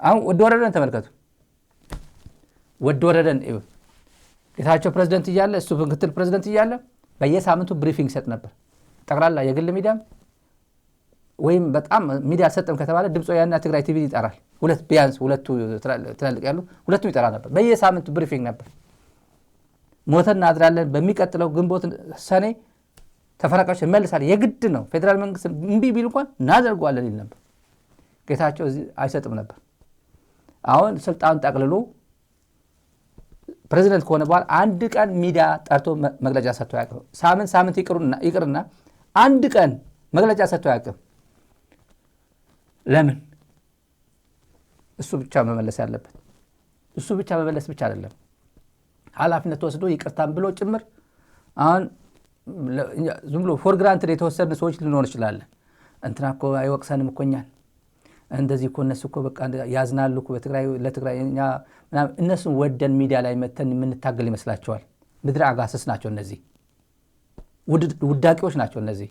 አሁን ወድ ወረደን ተመልከቱ። ወድ ወረደን ጌታቸው ፕሬዝዳንት እያለ እሱ ምክትል ፕሬዝዳንት እያለ በየሳምንቱ ብሪፊንግ ሰጥ ነበር። ጠቅላላ የግል ሚዲያም ወይም በጣም ሚዲያ ሰጠም ከተባለ ድምጽ ወያኔና ትግራይ ቲቪ ይጠራል። ቢያንስ ሁለቱ ትላልቅ ያሉ ሁለቱ ይጠራ ነበር። በየሳምንቱ ብሪፊንግ ነበር። ሞተን አድራለን በሚቀጥለው ግንቦት ሰኔ ተፈራቃዮች መልሳል የግድ ነው ፌደራል መንግስት እምቢ ቢል እንኳን እናደርገዋለን ይል ነበር። ጌታቸው አይሰጥም ነበር። አሁን ስልጣን ጠቅልሎ ፕሬዝዳንት ከሆነ በኋላ አንድ ቀን ሚዲያ ጠርቶ መግለጫ ሰጥቶ ያቀርብ ሳምንት ይቅርና አንድ ቀን መግለጫ ሰጥቶ ያቀርብ። ለምን? እሱ ብቻ መመለስ ያለበት እሱ ብቻ መመለስ ብቻ አይደለም ኃላፊነት ወስዶ ይቅርታን ብሎ ጭምር። አሁን ዝም ብሎ ፎር ግራንትድ የተወሰነ ሰዎች ሊኖር ይችላል። እንትና እኮ አይወቅሰንም እኮ እኛን እንደዚህ እኮ እነሱ እኮ በቃ ያዝናሉ እኮ ለትግራይ እኛ ምናምን እነሱን ወደን ሚዲያ ላይ መተን የምንታገል ይመስላቸዋል። ምድረ አጋሰስ ናቸው እነዚህ፣ ውዳቂዎች ናቸው እነዚህ።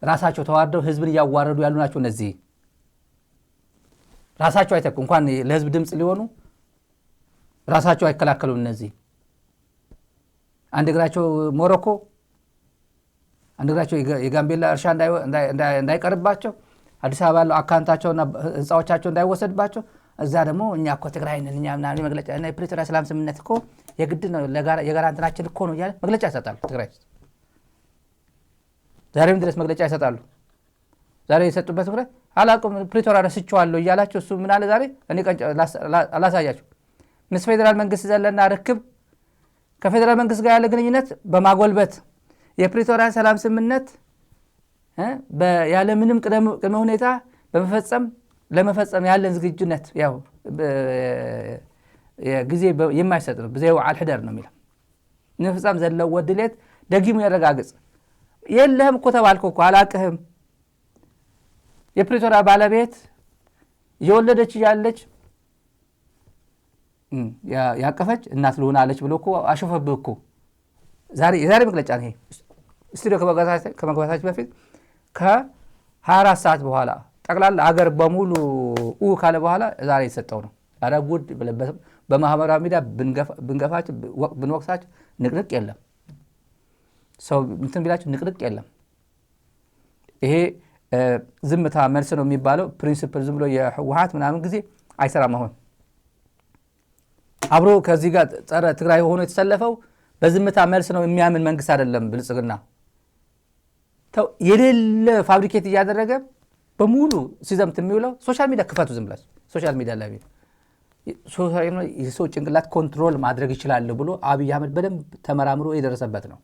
ራሳቸው ተዋርደው ህዝብን እያዋረዱ ያሉ ናቸው እነዚህ። ራሳቸው አይተኩ እንኳን ለህዝብ ድምጽ ሊሆኑ ራሳቸው አይከላከሉም እነዚህ። አንድ እግራቸው ሞሮኮ፣ አንድ እግራቸው የጋምቤላ እርሻ እንዳይቀርባቸው፣ አዲስ አበባ ያለው አካውንታቸውና ህንጻዎቻቸው እንዳይወሰድባቸው፣ እዛ ደግሞ እኛ እኮ ትግራይ ነን እኛ ምናምን መግለጫ እና የፕሪቶሪያ ሰላም ስምምነት እኮ የግድ ነው የጋራ እንትናችን እኮ ነው እያለ መግለጫ ይሰጣሉ። ትግራይ ዛሬም ድረስ መግለጫ ይሰጣሉ። ዛሬ የሰጡበት ምክንያት አላውቅም ፕሪቶሪያ ረስቼዋለሁ እያላቸው እሱ ምን አለ ዛሬ እኔ አላሳያችሁ ምስ ፌደራል መንግስት ዘለና ርክብ ከፌደራል መንግስት ጋር ያለ ግንኙነት በማጎልበት የፕሪቶሪያ ሰላም ስምምነት ያለ ምንም ቅድመ ሁኔታ ለመፈጸም ያለን ዝግጁነት ያው ጊዜ የማይሰጥ ነው። በዚያው አልሕደር ነው የሚለው ንፍጻም ዘለው ወድለት ደጊሙ ያረጋግጽ የለህም እኮ ተባልኩ እኮ አላቅህም። የፕሪቶሪያ ባለቤት የወለደች ያለች ያቀፈች እናት ልሆና አለች ብሎ እኮ አሸፈብህ እኮ የዛሬ መግለጫ ነው። ስቱዲዮ ከመግባታችን በፊት ከ24 ሰዓት በኋላ ጠቅላላ አገር በሙሉ ካለ በኋላ ዛሬ የተሰጠው ነው። አረጉድ በማህበራዊ ሚዲያ ብንገፋቸው ብንወቅሳቸው ንቅንቅ የለም። ሰው እንትን ቢላቸው ንቅንቅ የለም። ይሄ ዝምታ መልስ ነው የሚባለው ፕሪንሲፕል ዝም ብሎ የህወሓት ምናምን ጊዜ አይሰራም። አሁን አብሮ ከዚህ ጋር ጸረ ትግራይ ሆኖ የተሰለፈው በዝምታ መልስ ነው የሚያምን መንግስት አይደለም። ብልጽግና የሌለ ፋብሪኬት እያደረገ በሙሉ ሲዘምት የሚውለው ሶሻል ሚዲያ ክፈቱ ዝም ብላችሁ ሶሻል ሚዲያ ላይ የሰው ጭንቅላት ኮንትሮል ማድረግ ይችላል ብሎ አብይ አህመድ በደንብ ተመራምሮ የደረሰበት ነው።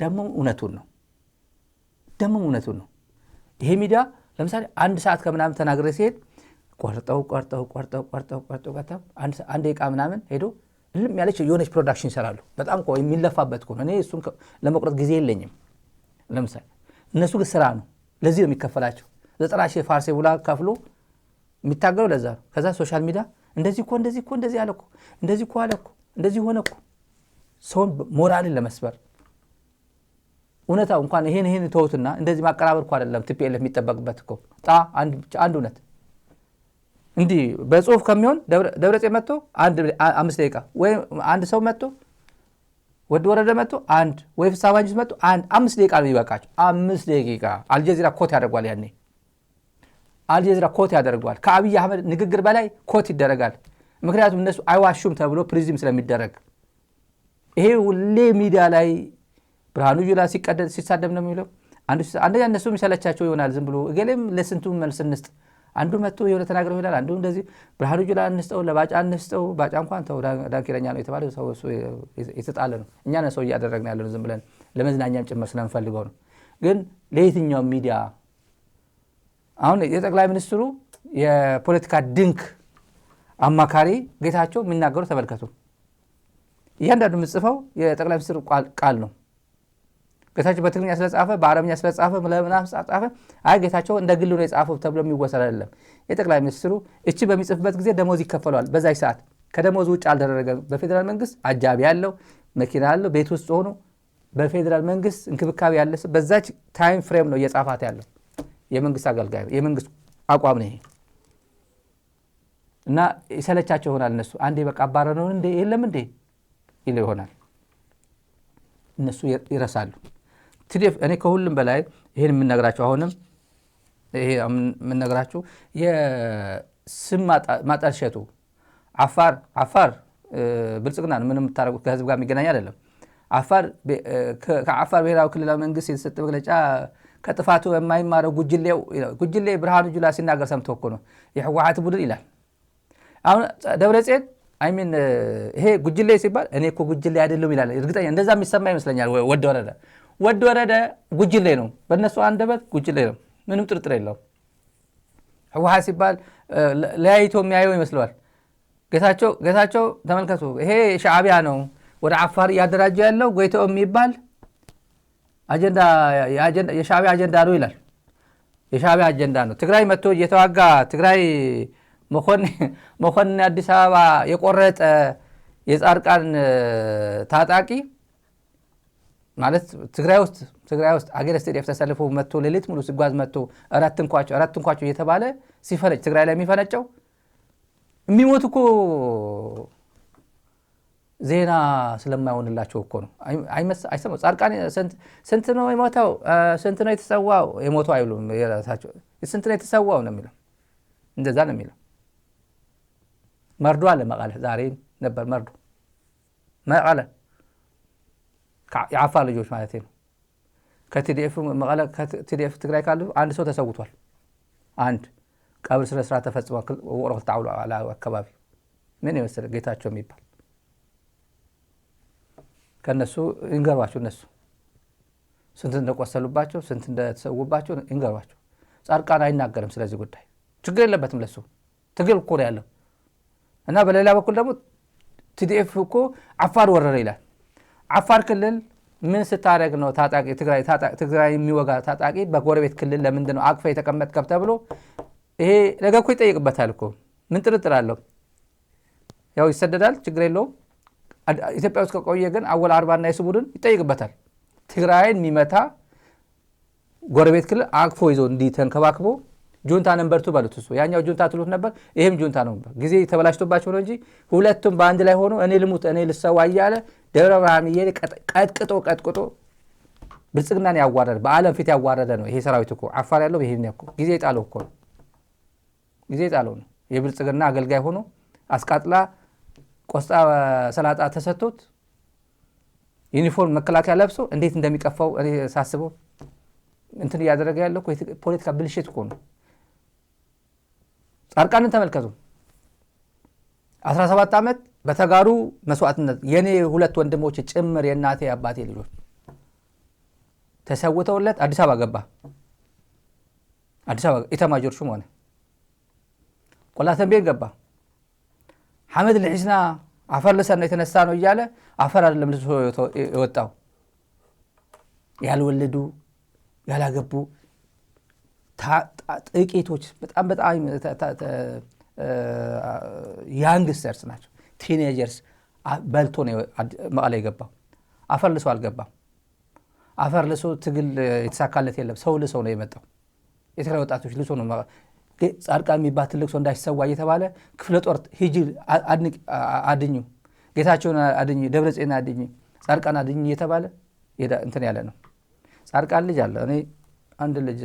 ደግሞ እውነቱን ነው። ይሄ ሚዲያ ለምሳሌ አንድ ሰዓት ከምናምን ተናግሬ ሲሄድ ቆርጠው አንድ ደቂቃ ምናምን ሄዶ ልም ያለች የሆነች ፕሮዳክሽን ይሰራሉ። በጣም የሚለፋበት እኮ ነው። እኔ እሱን ለመቁረጥ ጊዜ የለኝም። ለምሳሌ እነሱ ግን ስራ ነው፣ ለዚህ ነው የሚከፈላቸው። 90,000 ፋርሴ ብላ ከፍሎ የሚታገለው ለዛ ነው። ከዛ ሶሻል ሚዲያ እንደዚህ አለ እኮ እንደዚህ አለ እኮ እንደዚህ ሆነ እኮ ሰውን ሞራልን ለመስበር እውነታው እንኳን ይሄን ተውትና እንደዚህ ማቀራበር እኮ አይደለም ቲፒኤልኤፍ የሚጠበቅበት እኮ አንድ እውነት እንዲህ በጽሁፍ ከሚሆን ደብረጽዮን መጥቶ 5 ደቂቃ ወይ አንድ ሰው መጥቶ ወድ ወረደ መጥቶ አንድ ወይ ፍሳባንጅስ መጥቶ 5 ደቂቃ ነው ይበቃቸው። 5 ደቂቃ አልጀዚራ ኮት ያደርጋል። ያኔ አልጀዚራ ኮት ያደርጋል። ከአብይ አህመድ ንግግር በላይ ኮት ይደረጋል። ምክንያቱም እነሱ አይዋሹም ተብሎ ፕሪዝም ስለሚደረግ ይሄ ሁሌ ሚዲያ ላይ ብርሃኑ ጁላ ሲሳደብ ነው የሚለው። አንደኛ እነሱ የሚሰለቻቸው ይሆናል። ዝም ብሎ እገሌም ለስንቱ መልስ እንስጥ አንዱ መጥቶ የሆነ ተናግረው ይላል። አንዱ እንደዚህ ብርሃኑ ጁላ እንስጠው ለባጫ እንስጠው ባጫ እንኳን ተው ዳንኪረኛ ነው የተባለው ሰው እሱ የተጣለ ነው። እኛ ነን ሰው እያደረግን ያለው ዝም ብለን ለመዝናኛም ጭምር ስለምፈልገው ነው። ግን ለየትኛው ሚዲያ አሁን የጠቅላይ ሚኒስትሩ የፖለቲካ ድንክ አማካሪ ጌታቸው የሚናገሩ ተመልከቱ። እያንዳንዱ የምጽፈው የጠቅላይ ሚኒስትሩ ቃል ነው። ጌታቸው በትግርኛ ስለጻፈ በአረብኛ ስለጻፈ ምናምን ስለጻፈ ጌታቸው እንደ ግሉ ነው የጻፈው ተብሎ የሚወሰድ አይደለም። የጠቅላይ ሚኒስትሩ እቺ በሚጽፍበት ጊዜ ደሞዝ ይከፈለዋል። በዛይ ሰዓት ከደሞዝ ውጭ አልተደረገም። በፌደራል መንግስት አጃቢ ያለው መኪና ያለው ቤት ውስጥ ሆኖ በፌደራል መንግስት እንክብካቤ ያለ በዛች ታይም ፍሬም ነው እየጻፋት ያለው። የመንግስት አገልጋይ የመንግስት አቋም ነው ይሄ። እና ይሰለቻቸው ይሆናል እነሱ አንዴ በቃ አባረነው እንዴ የለም እንዴ ይል ይሆናል እነሱ ይረሳሉ TDF እኔ ከሁሉም በላይ ይሄን የምነግራችሁ አሁንም ይሄ የምነግራችሁ የስም ማጠልሸቱ አፋር ብልጽግና ምንም ታረጉት ከህዝብ ጋር የሚገናኝ አይደለም አፋር ከአፋር ብሔራዊ ክልላዊ መንግስት የተሰጠ መግለጫ ከጥፋቱ የማይማረው ጉጅሌ ብርሃኑ ጁላ ሲናገር ሰምቶ እኮ ነው የህወሓት ቡድን ይላል አሁን ደብረጽዮን አይሚን ይሄ ጉጅሌ ሲባል እኔ እኮ ጉጅሌ አይደለም ይላል እርግጠኛ እንደዛ የሚሰማ ይመስለኛል ወድ ወረደ ጉጅሌ ነው በእነሱ አንደበት ጉጅሌ ነው ምንም ጥርጥር የለውም ህወሓት ሲባል ለያይቶ የሚያየው ይመስለዋል ጌታቸው ተመልከቱ ይሄ ሻዕቢያ ነው ወደ አፋር ያደራጀ ያለው ጎይቶ የሚባል አጀንዳ የሻዕቢያ አጀንዳ ነው ይላል የሻዕቢያ አጀንዳ ነው ትግራይ መጥቶ እየተዋጋ ትግራይ መኮንን አዲስ አበባ የቆረጠ የጻርቃን ታጣቂ ማለት ትግራይ ውስጥ አገረስ TDF ተሰልፎ መጥቶ ሌሊት ሙሉ ሲጓዝ መጥቶ አራት እንኳቸው እየተባለ ሲፈነጭ ትግራይ ላይ የሚፈነጨው የሚሞት እኮ ዜና ስለማይሆንላቸው እኮ ነው አይሰማው ጻርቃን ስንት ነው የሞተው ስንት ነው የተሰዋው የሞተው አይሉም የራሳቸው ስንት ነው የተሰዋው ነው የሚለው እንደዛ ነው የሚለው መርዶ አለ መቀለ ዛሬ ነበር መርዶ መቀለ የአፋር ልጆች ማለት ነው ከTDF መቀለ ከTDF ትግራይ ካሉ አንድ ሰው ተሰውቷል አንድ ቀብር ስነ ስርዓት ተፈጽሟል ወሮህ ታውሉ አላ አካባቢ ምን ይመስል ጌታቸው የሚባል ከነሱ እንገርባቸው እነሱ ስንት እንደቆሰሉባቸው ስንት እንደተሰውባቸው እንገርባቸው ጻርቃን አይናገርም ስለዚህ ጉዳይ ችግር የለበትም ለሱ ትግል እኮ ነው ያለው እና በሌላ በኩል ደግሞ TDF እኮ አፋር ወረረ ይላል አፋር ክልል ምን ስታረግ ነው ታጣቂ ትግራይ የሚወጋ ታጣቂ በጎረቤት ክልል ለምንድን ነው አቅፈ የተቀመጥከው ተብሎ ይሄ ለገኩ ይጠይቅበታል እኮ ምን ጥርጥር አለው ያው ይሰደዳል ችግር የለውም ኢትዮጵያ ውስጥ ከቆየ ግን አወል 40 እና የሱቡድን ይጠይቅበታል ትግራይን የሚመታ ጎረቤት ክልል አቅፎ ይዞ እንዲተንከባክቦ ጁንታ ነምበር 2 ባሉት እሱ ያኛው ጁንታ ትሉት ነበር ይሄም ጁንታ ነው ጊዜ ተበላሽቶባቸው ነው እንጂ ሁለቱም በአንድ ላይ ሆኖ እኔ ልሙት እኔ ልሰዋ እያለ ደብረ ብርሃን ይሄ ቀጥቅጦ ብልጽግናን ያዋረደ በአለም ፊት ያዋረደ ነው ይሄ ሰራዊት እኮ አፋር ያለው ይሄን ያኮ ጊዜ ጣለው እኮ ጊዜ ጣለው ነው የብልጽግና አገልጋይ ሆኖ አስቃጥላ ቆስጣ ሰላጣ ተሰጥቶት ዩኒፎርም መከላከያ ለብሶ እንዴት እንደሚቀፋው እኔ ሳስበው እንትን ያደረገ ያለው ፖለቲካ ብልሽት እኮ ነው ጻርቃንን ተመልከቱ 17 ዓመት በተጋሩ መስዋዕትነት የኔ ሁለት ወንድሞች ጭምር የናቴ አባቴ ልጆች ተሰውተውለት አዲስ አበባ ገባ አዲስ አበባ ኢታማጆር ሹም ሆነ ቆላተንቤን ገባ ሐመድ ልሒስና አፈር ለሰና የተነሳ ነው እያለ አፈር አይደለም ልሶ የወጣው ያልወለዱ ያላገቡ ጥቂቶች በጣም ያንግስተርስ ናቸው ቲኔጀርስ በልቶ ነው መቀለ የገባው አፈር ልሶ አልገባም አፈር ልሶ ትግል የተሳካለት የለም ሰው ልሶ ነው የመጣው የትግራይ ወጣቶች ልሶ ነው ጻርቃን የሚባል ትልቅ ሰው እንዳይሰዋ እየተባለ ክፍለ ጦር ሂጂ አድኙ ጌታቸውን አድኙ ደብረጽዮን አድኙ ጻርቃን አድኙ እየተባለ እንትን ያለ ነው ጻርቃን ልጅ አለ እኔ አንድ ልጅ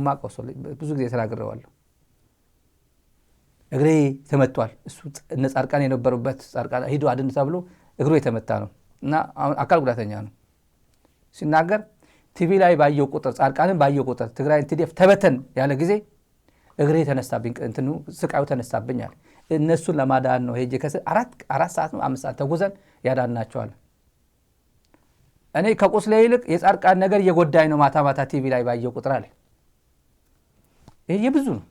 ማቆሶ ብዙ ጊዜ ተናግረዋለሁ እግሬ ተመቷል እሱ እነ ጻርቃን የነበሩበት ጻርቃን ሂዱ አድን ተብሎ እግሩ የተመታ ነው እና አካል ጉዳተኛ ነው ሲናገር ቲቪ ላይ ባየው ቁጥር ጻርቃንን ባየው ቁጥር ትግራይን TDF ተበተን ያለ ጊዜ እግሬ ተነሳብኝ እንትኑ ስቃዩ ተነሳብኛል እነሱን ለማዳን ነው ሄጄ አራት ሰዓት ነው 5 ሰዓት ተጉዘን ያዳናቸዋል እኔ ከቁስሌ ይልቅ የጻርቃን ነገር እየጎዳኝ ነው ማታ ቲቪ ላይ ባየው ቁጥር አለ ይሄ ብዙ ነው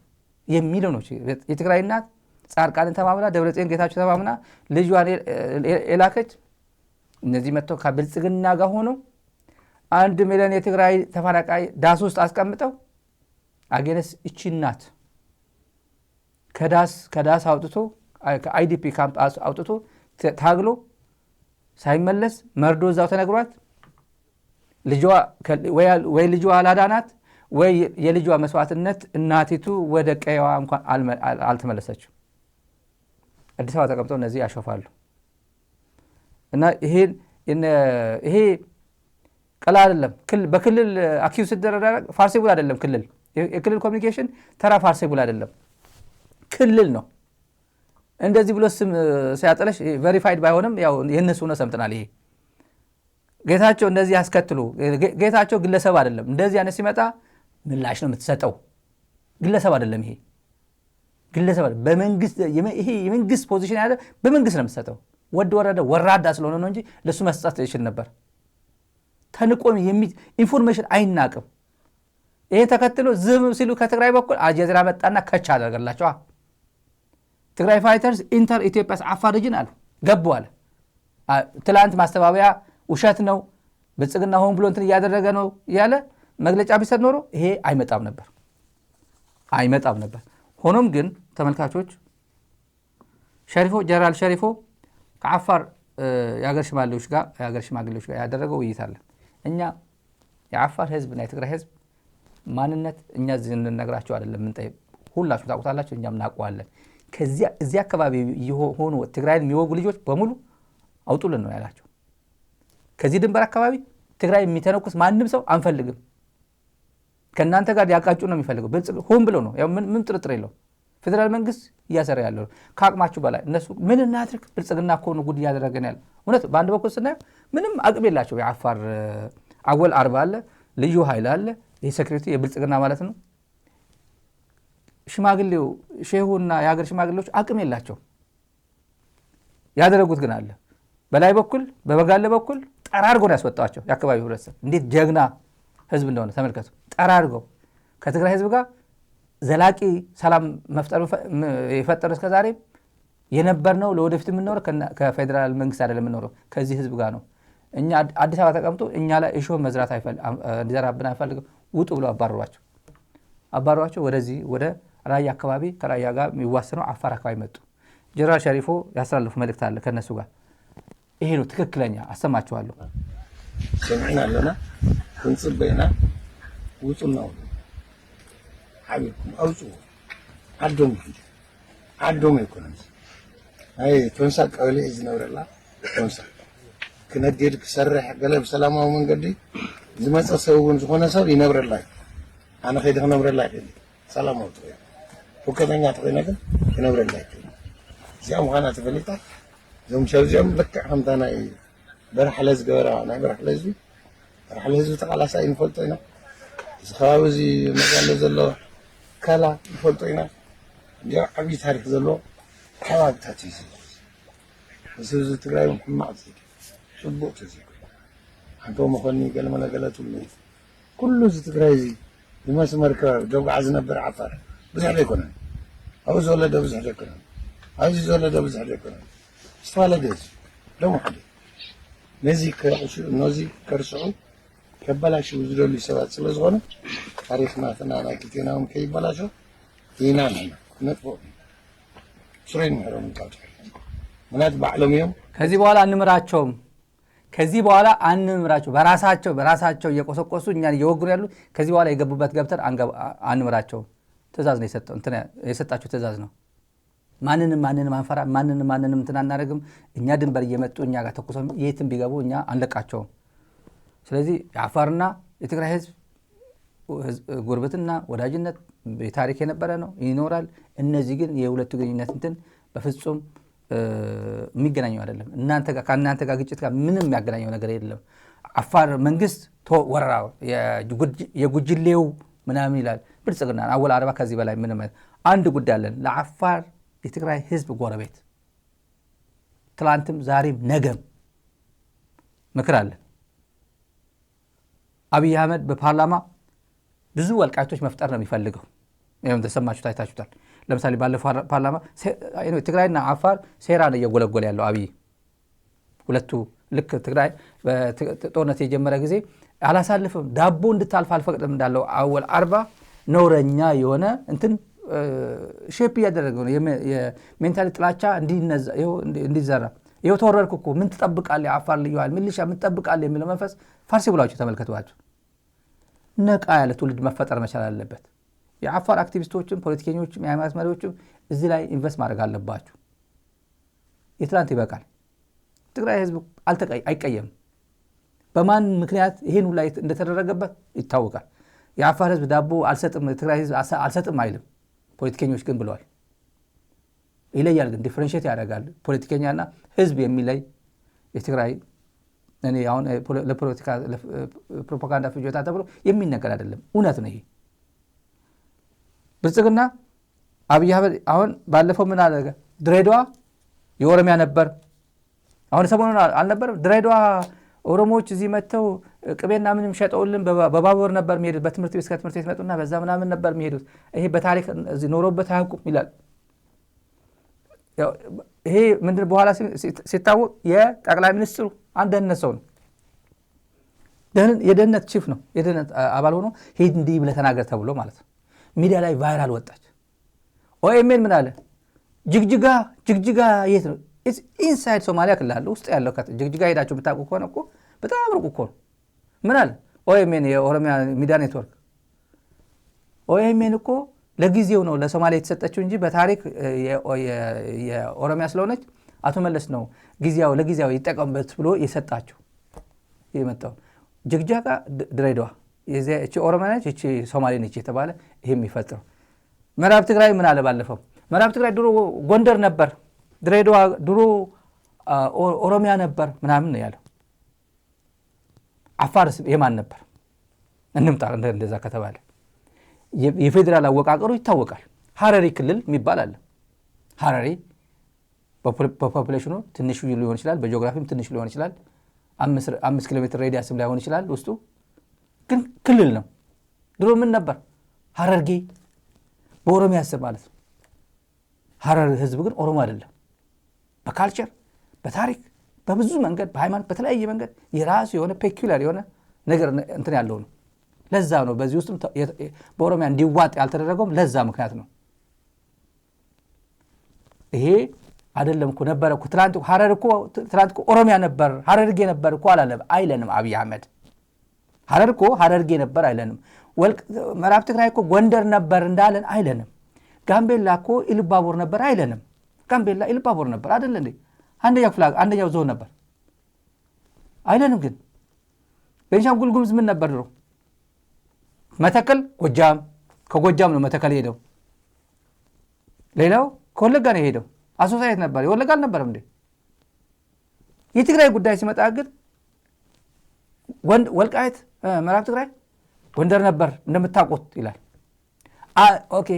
የሚለው ነው የትግራይ እናት ጻርቃንን ተማምና ደብረጽዮን ጌታቸው ተማምና ልጇን የላከች እነዚህ መጥተው ከብልጽግና ጋር ሆኖ 1 ሚሊዮን የትግራይ ተፈናቃይ ዳስ ውስጥ አስቀምጠው አገነስ እቺ እናት ከዳስ አውጥቶ ከአይዲፒ ካምፕ አውጥቶ ታግሎ ሳይመለስ መርዶ እዛው ተነግሯት ልጇ ወይ ልጇ አላዳናት ወይ የልጇ መስዋዕትነት እናቲቱ ወደ ቀየዋ እንኳን አልተመለሰችም። አዲስ አበባ ተቀምጠው እነዚህ ያሾፋሉ። እና ይሄ ቀላል አይደለም። በክልል አኪዩስ ሲደረግ ፋርሴቡል አይደለም። የክልል ኮሚኒኬሽን ተራ ፋርሴቡል አይደለም፣ ክልል ነው። እንደዚህ ብሎ ስም ሲያጠለሽ ቬሪፋይድ ባይሆንም ያው የነሱ ነው ሰምተናል። ይሄ ጌታቸው እንደዚህ ያስከትሉ ጌታቸው ግለሰብ አይደለም። እንደዚህ አይነት ሲመጣ ምላሽ ነው የምትሰጠው፣ ግለሰብ አይደለም። ይሄ ግለሰብ በመንግስት ይሄ የመንግስት ፖዚሽን ያለ በመንግስት ነው የምትሰጠው። ወረደ ወራዳ ስለሆነ ነው እንጂ ለሱ መስጠት ይችል ነበር። ተንቆም ኢንፎርሜሽን አይናቅም። ይሄ ተከትሎ ዝም ሲሉ ከትግራይ በኩል አልጀዚራ መጣና ከቻ አደረገላቸው። ትግራይ ፋይተርስ ኢንተር ኢትዮጵያስ አፋር ሪጅን አሉ ገቡ አለ። ትላንት ማስተባበያ ውሸት ነው ብልጽግና ሆን ብሎ እንትን እያደረገ ነው ያለ መግለጫ ቢሰጥ ኖሮ ይሄ አይመጣም ነበር። ሆኖም ግን ተመልካቾች ጀነራል ሸሪፎ ከአፋር የሀገር ሽማግሌዎች ጋር ያደረገው ውይይት አለ። እኛ የአፋር ህዝብና የትግራይ ህዝብ ማንነት እኛ እንነግራቸው አይደለም የምንጠይቅ፣ ሁላችሁ ታውቁታላችሁ፣ እኛም እናውቀዋለን። እዚህ አካባቢ የሆኑ ትግራይን የሚወጉ ልጆች በሙሉ አውጡልን ነው ያላቸው። ከዚህ ድንበር አካባቢ ትግራይ የሚተነኩስ ማንም ሰው አንፈልግም፣ ከእናንተ ጋር ያቃጩ ነው የሚፈልገው። ሆን ብሎ ነው፣ ያው ምን ጥርጥር የለው። ፌዴራል መንግስት እያሰረ ያለው ከአቅማችሁ በላይ እነሱ ምን እናድርግ፣ ብልጽግና እኮ ነው ጉድ እያደረገን ያለ። እውነት በአንድ በኩል ስናየው ምንም አቅም የላቸው። የአፋር አወል አርባ አለ፣ ልዩ ኃይል አለ፣ የሴኩሪቲ የብልጽግና ማለት ነው። ሽማግሌው ሼሁና የሀገር ሽማግሌዎች አቅም የላቸው። ያደረጉት ግን አለ። በላይ በኩል በበጋለ በኩል ጠራርገው ነው ያስወጣቸው። የአካባቢው ህብረተሰብ እንዴት ጀግና ህዝብ እንደሆነ ተመልከቱ። ጠራርገው ከትግራይ ህዝብ ጋር ዘላቂ ሰላም መፍጠር የፈጠረ እስከ ዛሬ የነበርነው ለወደፊት የምንኖረው ከፌዴራል መንግስት አይደለም የምንኖረው ከዚህ ህዝብ ጋር ነው። እኛ አዲስ አበባ ተቀምጦ እኛ ላይ እሾህ መዝራት እንዲዘራብን አይፈልግም። ውጡ ብለው አባሯቸው ወደዚህ ወደ ራያ አካባቢ ከራያ ጋር የሚዋሰነው አፋር አካባቢ መጡ። ጀነራል ሸሪፎ ያስተላልፉ መልእክት አለ ከነሱ ጋር። ይሄ ነው ትክክለኛ። አሰማችኋለሁ። ሰምዕና ኣለና ክንጽበይና ውጡና ሓቢርኩም ኣውፅዎ ዓዶም ኣይኮነን። ኣይ ቶንሳ ቀበሌ ዝነብረላ ቶንሳ ክነግድ ክሰርሕ ገለ ብሰላማዊ መንገዲ ዝመፀ ሰብ እውን ዝኾነ ሰብ ይነብረላ። ኣነ ከይደ ክነብረላ ይደሊ ሰላማዊ ትኾይኑ ሁከተኛ ትኾይነ ግን ክነብረላ ይደሊ። እዚኣ ምዃና ተፈሊጣ እዞም ሰብ እዚኦም ልክዕ ከምታ ናይ በራሕለ ዝገበራ ናይ በራሕለ ህዝቢ ተቃላሳይ ንፈልጦ ኢና። እዚ ከባቢ እዚ መጋለ ዘሎ ከላ ንፈልጦ ኢና። እንዲያ ዓብዪ ታሪክ ዘለዎ ከባቢታት እዩ። እዚ ህዝቢ ትግራይ ሕማቅ ዘይ ፅቡቅ ተዘይኮ ሓንቶ መኮኒ ገለመለገለ ትብሉ ኩሉ እዚ ትግራይ እዚ ብመስመር ከባቢ ደጉዓ ዝነብር ዓፋር ብዙሕ ዶ ኣይኮነን። ኣብኡ ዝወለደ ብዙሕ ዶ ኣይኮነን። ኣብዚ ዝወለደ ብዙሕ ዶ ኣይኮነን። ዝተዋለደ ህዝቢ ደሞ ሓደ ነዚ ከርስዑ ከበላሽው ዝደልዩ ሰባት ስለ ዝኾኑ ታሪክናትና ናይ ክልቴና እውን ከይበላሾ ኢና ንሕና ነጥፎ ስረይ ንሕሮም ንቃውጭ ምክንያቱ ባዕሎም እዮም። ከዚህ በኋላ አንምራቸው በራሳቸው እየቆሰቆሱ እኛን እየወግሩ ያሉ ከዚህ በኋላ የገቡበት ገብተን አንምራቸው። ትእዛዝ ነው የሰጣቸው ትእዛዝ ነው። ማንንም አንፈራ፣ ማንንም እንትን አናደርግም። እኛ ድንበር እየመጡ እኛ ጋር ተኩሰው የትም ቢገቡ እኛ አንለቃቸውም። ስለዚህ የአፋርና የትግራይ ህዝብ ጉርብትና ወዳጅነት የታሪክ የነበረ ነው፣ ይኖራል። እነዚህ ግን የሁለቱ ግንኙነት እንትን በፍጹም የሚገናኘው አይደለም። ከእናንተ ጋር ግጭት ጋር ምንም የሚያገናኘው ነገር የለም። አፋር መንግስት ወረራ የጉጅሌው ምናምን ይላል ብልጽግና አወል አርባ ከዚህ በላይ ምንም አንድ ጉዳይ አለን ለአፋር የትግራይ ህዝብ ጎረቤት ትላንትም ዛሬም ነገም ምክር አለ። አብይ አህመድ በፓርላማ ብዙ ወልቃይቶች መፍጠር ነው የሚፈልገው። ይሄም ተሰማችሁ ታይታችሁታል። ለምሳሌ ባለፈው ፓርላማ ትግራይና አፋር ሴራ ነው እየጎለጎለ ያለው አብይ። ሁለቱ ልክ ትግራይ በጦርነት የጀመረ ጊዜ አላሳልፍም ዳቦ እንድታልፍ አልፈቅድም እንዳለው አወል አርባ ነውረኛ የሆነ እንትን ሼፕ እያደረገ ነው። የሜንታሊ ጥላቻ እንዲዘራ ይኸው ተወረድኩ እኮ ምን ትጠብቃለህ? አፋር ልዩ ኃይል ሚሊሻ ምን ትጠብቃለህ? የሚለው መንፈስ ፋርሲ ብሏቸው ተመልከቷቸው። ነቃ ያለ ትውልድ መፈጠር መቻል አለበት። የአፋር አክቲቪስቶችም ፖለቲከኞችም የሃይማኖት መሪዎችም እዚህ ላይ ኢንቨስት ማድረግ አለባቸው። የትላንት ይበቃል። ትግራይ ህዝብ አይቀየም። በማን ምክንያት ይሄን ሁሉ እንደተደረገበት ይታወቃል። የአፋር ህዝብ ዳቦ አልሰጥም፣ ትግራይ ህዝብ አልሰጥም አይልም። ፖለቲከኞች ግን ብለዋል። ይለያል፣ ግን ዲፈረንሺየት ያደርጋል። ፖለቲከኛና ህዝብ የሚለይ የትግራይ እኔ አሁን ለፖለቲካ ፕሮፓጋንዳ ፍጆታ ተብሎ የሚነገር አይደለም። እውነት ነው። ይሄ ብልጽግና አብይ አህመድ አሁን ባለፈው ምን አደረገ? ድሬዳዋ የኦሮሚያ ነበር። አሁን ሰሞኑን አልነበረም? ድሬዳዋ ኦሮሞዎች እዚህ መጥተው ቅቤና ምንም ሸጠውልን በባቡር ነበር የሚሄዱት። በትምህርት ቤት ከትምህርት ቤት መጡና በዛ ምናምን ነበር የሚሄዱት። ይሄ በታሪክ እዚህ ኖሮበት አያውቁም ይላል። ይሄ ምንድን በኋላ ሲታወቅ የጠቅላይ ሚኒስትሩ አንድ ደህንነት ሰው ነው። የደህንነት ቺፍ ነው። የደህንነት አባል ሆኖ ሄድ እንዲህ ብለህ ተናገር ተብሎ ማለት ነው። ሚዲያ ላይ ቫይራል ወጣች። ኦኤምኤን ምን አለ? ጅግጅጋ የት ነው? ኢንሳይድ ሶማሊያ ክልል አለ ውስጥ ያለው ጅግጅጋ ሄዳችሁ ብታውቁ ከሆነ እኮ በጣም ሩቅ እኮ ነው። ምን አለ ኦኤምኤን? የኦሮሚያ ሚዲያ ኔትወርክ ኦኤምኤን እኮ ለጊዜው ነው ለሶማሊያ የተሰጠችው እንጂ በታሪክ የኦሮሚያ ስለሆነች አቶ መለስ ነው ለጊዜው ይጠቀምበት ብሎ የሰጣቸው የመጣው። ጅግጅጋ ድሬዳዋ እቺ ኦሮሚያ ነች፣ እቺ ሶማሌ ነች የተባለ ይሄ የሚፈጥረው። ምዕራብ ትግራይ ምን አለ ባለፈው? ምዕራብ ትግራይ ድሮ ጎንደር ነበር፣ ድሬዳዋ ድሮ ኦሮሚያ ነበር ምናምን ነው ያለው። አፋርስ የማን ነበር? እንምጣ እንደዛ ከተባለ የፌዴራል አወቃቀሩ ይታወቃል። ሀረሪ ክልል የሚባል አለ። ሀረሪ በፖፑሌሽኑ ትንሽ ሊሆን ይችላል፣ በጂኦግራፊም ትንሽ ሊሆን ይችላል። 5 ኪሎ ሜትር ሬዲያስም ላይሆን ይችላል። ውስጡ ግን ክልል ነው። ድሮ ምን ነበር? ሀረርጌ በኦሮሚያ ስር ማለት ነው። ሀረር ህዝብ ግን ኦሮሞ አይደለም። በካልቸር በታሪክ በብዙ መንገድ በሃይማኖት በተለያየ መንገድ የራሱ የሆነ ፔኩላር የሆነ ነገር እንትን ያለው ነው። ለዛ ነው በዚህ ውስጥም በኦሮሚያ እንዲዋጥ ያልተደረገውም ለዛ ምክንያት ነው። ይሄ አይደለም እኮ ነበረ እኮ ትላንት ሀረር እኮ ትላንት እኮ ኦሮሚያ ነበር ሀረርጌ ነበር እኮ አይለንም አብይ አህመድ። ሀረር እኮ ሀረርጌ ነበር አይለንም። ምዕራብ ትግራይ እኮ ጎንደር ነበር እንዳለን አይለንም። ጋምቤላ እኮ ኢሉባቦር ነበር አይለንም። ጋምቤላ ኢሉባቦር ነበር አይደል እንዴ? አንደኛው ዞን ነበር አይለንም። ግን ቤንሻንጉል ጉሙዝ ምን ነበር ድሮ? መተከል ጎጃም፣ ከጎጃም ነው መተከል ሄደው። ሌላው ከወለጋ ነው ሄደው። አሶሳ የት ነበር? የወለጋ አልነበረም እንዴ? የትግራይ ጉዳይ ሲመጣ ግን ወልቃይት ምዕራብ ትግራይ ጎንደር ነበር እንደምታውቁት ይላል። ኦኬ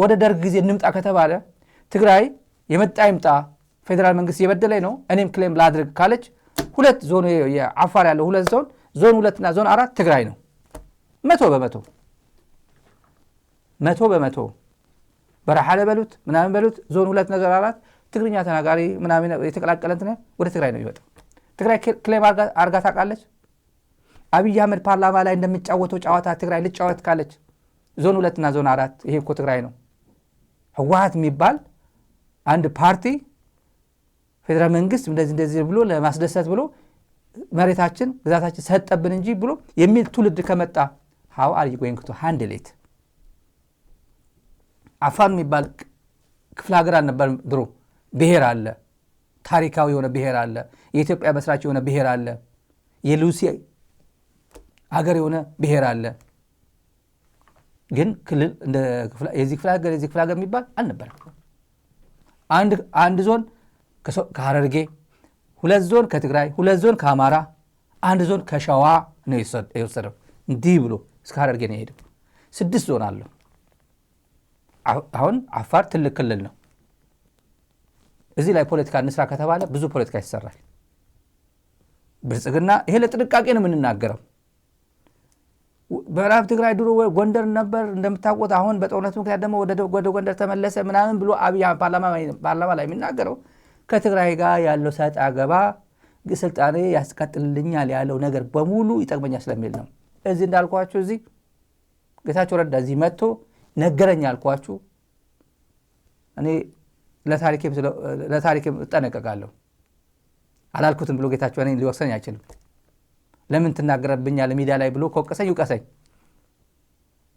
ወደ ደርግ ጊዜ እንምጣ ከተባለ ትግራይ የመጣ ይምጣ ፌዴራል መንግስት የበደለኝ ነው እኔም ክሌም ላድርግ ካለች ሁለት ዞን የአፋር ያለው ሁለት ዞን 2 እና ዞን 4 ትግራይ ነው። 100% በረሃለ በሉት ምናምን በሉት ዞን 2 ነገር 4 ትግርኛ ተናጋሪ ምናምን የተቀላቀለ እንትን ወደ ትግራይ ነው የሚወጣው። ትግራይ ክሌም አርጋ ታውቃለች? አብይ አህመድ ፓርላማ ላይ እንደሚጫወተው ጨዋታ ትግራይ ልጫወት ካለች ዞን 2 እና ዞን 4 ይሄ እኮ ትግራይ ነው። ህወሓት የሚባል አንድ ፓርቲ ፌዴራል መንግስት እንደዚህ ብሎ ለማስደሰት ብሎ መሬታችን ግዛታችን ሰጠብን እንጂ ብሎ የሚል ትውልድ ከመጣ how are you going to handle it? አፋር የሚባል ክፍለ ሀገር አልነበር ድሮ። ብሔር አለ፣ ታሪካዊ የሆነ ብሔር አለ፣ የኢትዮጵያ መስራች የሆነ ብሔር አለ፣ የሉሲ ሀገር የሆነ ብሔር አለ። ግን ክልል እንደ የዚህ ክፍለ ሀገር የሚባል አልነበረም። አንድ ዞን ከሀረርጌ፣ 2 ዞን ከትግራይ፣ 2 ዞን ከአማራ፣ 1 ዞን ከሸዋ ነው የወሰደው። እንዲህ ብሎ እስከ ሀረርጌ ነው የሄደው። 6 ዞን አለው። አሁን አፋር ትልቅ ክልል ነው። እዚህ ላይ ፖለቲካ እንስራ ከተባለ ብዙ ፖለቲካ ይሰራል። ብልጽግና ይሄ ለጥንቃቄ ነው የምንናገረው። ምዕራብ ትግራይ ድሮ ጎንደር ነበር እንደምታውቁት። አሁን በጦርነቱ ምክንያት ደግሞ ወደ ጎንደር ተመለሰ ምናምን ብሎ አብይ ፓርላማ ላይ የሚናገረው ከትግራይ ጋር ያለው ሰጣ ገባ ስልጣኔ ያስቀጥልልኛል ያለው ነገር በሙሉ ይጠቅመኛል ስለሚል ነው። እዚህ እንዳልኳችሁ እዚህ ጌታቸው ረዳ እዚህ መጥቶ ነገረኛ አልኳችሁ። እኔ ለታሪኬም እጠነቀቃለሁ። አላልኩትም ብሎ ጌታቸው እኔን ሊወቅሰኝ አይችልም። ለምን ትናገረብኛለህ ሚዲያ ላይ ብሎ ከወቀሰኝ ይውቀሰኝ።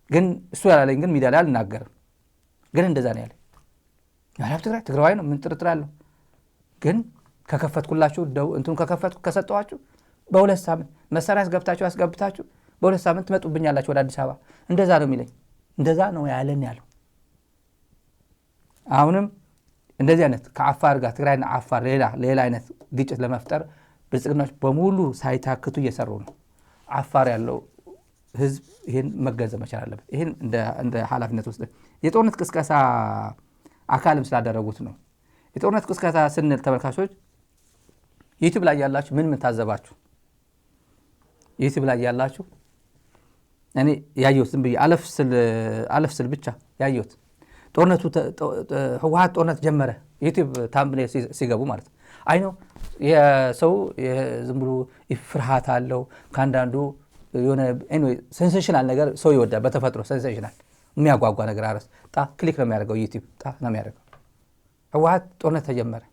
ግን እሱ ያላለኝ ግን ሚዲያ ላይ አልናገርም። ግን እንደዛ ነው ያለኝ። ምዕራብ ትግራይ ትግራዋይ ነው ምን ጥርጥር አለው። ግን ከከፈትኩላችሁ እንቱን ከከፈትኩ ከሰጠኋችሁ በ2 ሳምንት መሳሪያ አስገብታችሁ በ2 ሳምንት ትመጡብኛላችሁ ወደ አዲስ አበባ። እንደዛ ነው የሚለኝ። እንደዛ ነው ያለን ያለው። አሁንም እንደዚህ አይነት ከአፋር ጋር ትግራይና አፋር ሌላ አይነት ግጭት ለመፍጠር ብልጽግናዎች በሙሉ ሳይታክቱ እየሰሩ ነው። አፋር ያለው ህዝብ ይሄን መገንዘብ መቻል አለበት። ይሄን እንደ ኃላፊነት ውስጥ የጦርነት ቅስቀሳ አካልም ስላደረጉት ነው። የጦርነት ቅስቀሳ ስንል ተመልካቾች ዩቲዩብ ላይ ያላችሁ ምን ታዘባችሁ? ዩቲዩብ ላይ ያላችሁ እኔ ያየሁት ዝም ብዬ አለፍ ስል ብቻ ያየሁት ጦርነቱ ህወሓት ጦርነት ጀመረ ዩቲዩብ ታምብኔል ሲገቡ ማለት አይ ነው የሰው ዝም ብሎ ፍርሃት አለው ከአንዳንዱ የሆነ ሴንሴሽናል ነገር ሰው ይወዳል። በተፈጥሮ ሴንሴሽናል የሚያጓጓ ነገር አረስ ክሊክ ነው የሚያደርገው ዩቲዩብ ነው የሚያደርገው። ህወሓት ጦርነት ጀመረ።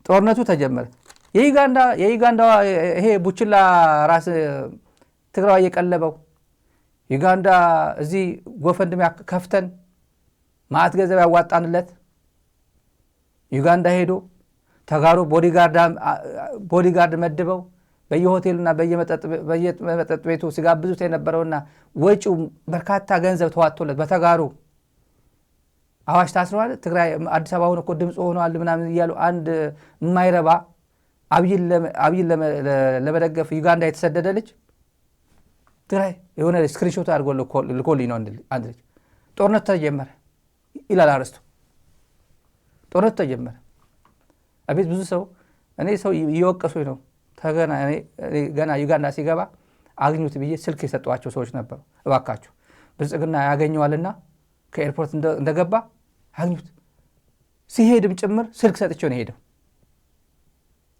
ጦርነቱ ተጀመረ። የዩጋንዳ ይሄ ቡችላ ራስ ትግራይ እየቀለበው ዩጋንዳ እዚህ ጎፈንድሚ ከፍተን ማአት ገንዘብ ያዋጣንለት ዩጋንዳ ሄዶ ተጋሩ ቦዲጋርድ መድበው በየሆቴሉና በየመጠጥ ቤቱ ሲጋብዙት የነበረውና ወጪው በርካታ ገንዘብ ተዋጥቶለት በተጋሩ አዋሽ ታስረዋል። ትግራይ አዲስ አበባ ሆኖ እኮ ድምፅ ሆኗል ምናምን እያሉ አንድ የማይረባ አብይን ለመደገፍ ዩጋንዳ የተሰደደ ልጅ ትግራይ የሆነ ስክሪንሾት አድርጎ ልኮልኝ ነው አንድ ልጅ። ጦርነት ተጀመረ ይላል አርስቱ። ጦርነት ተጀመረ። አቤት ብዙ ሰው እኔ ሰው እየወቀሱኝ ነው። ገና ዩጋንዳ ሲገባ አግኙት ብዬ ስልክ የሰጧቸው ሰዎች ነበሩ። እባካችሁ ብልጽግና ያገኘዋልና ከኤርፖርት እንደገባ አግኙት። ሲሄድም ጭምር ስልክ ሰጥቼው ነው ሄደው።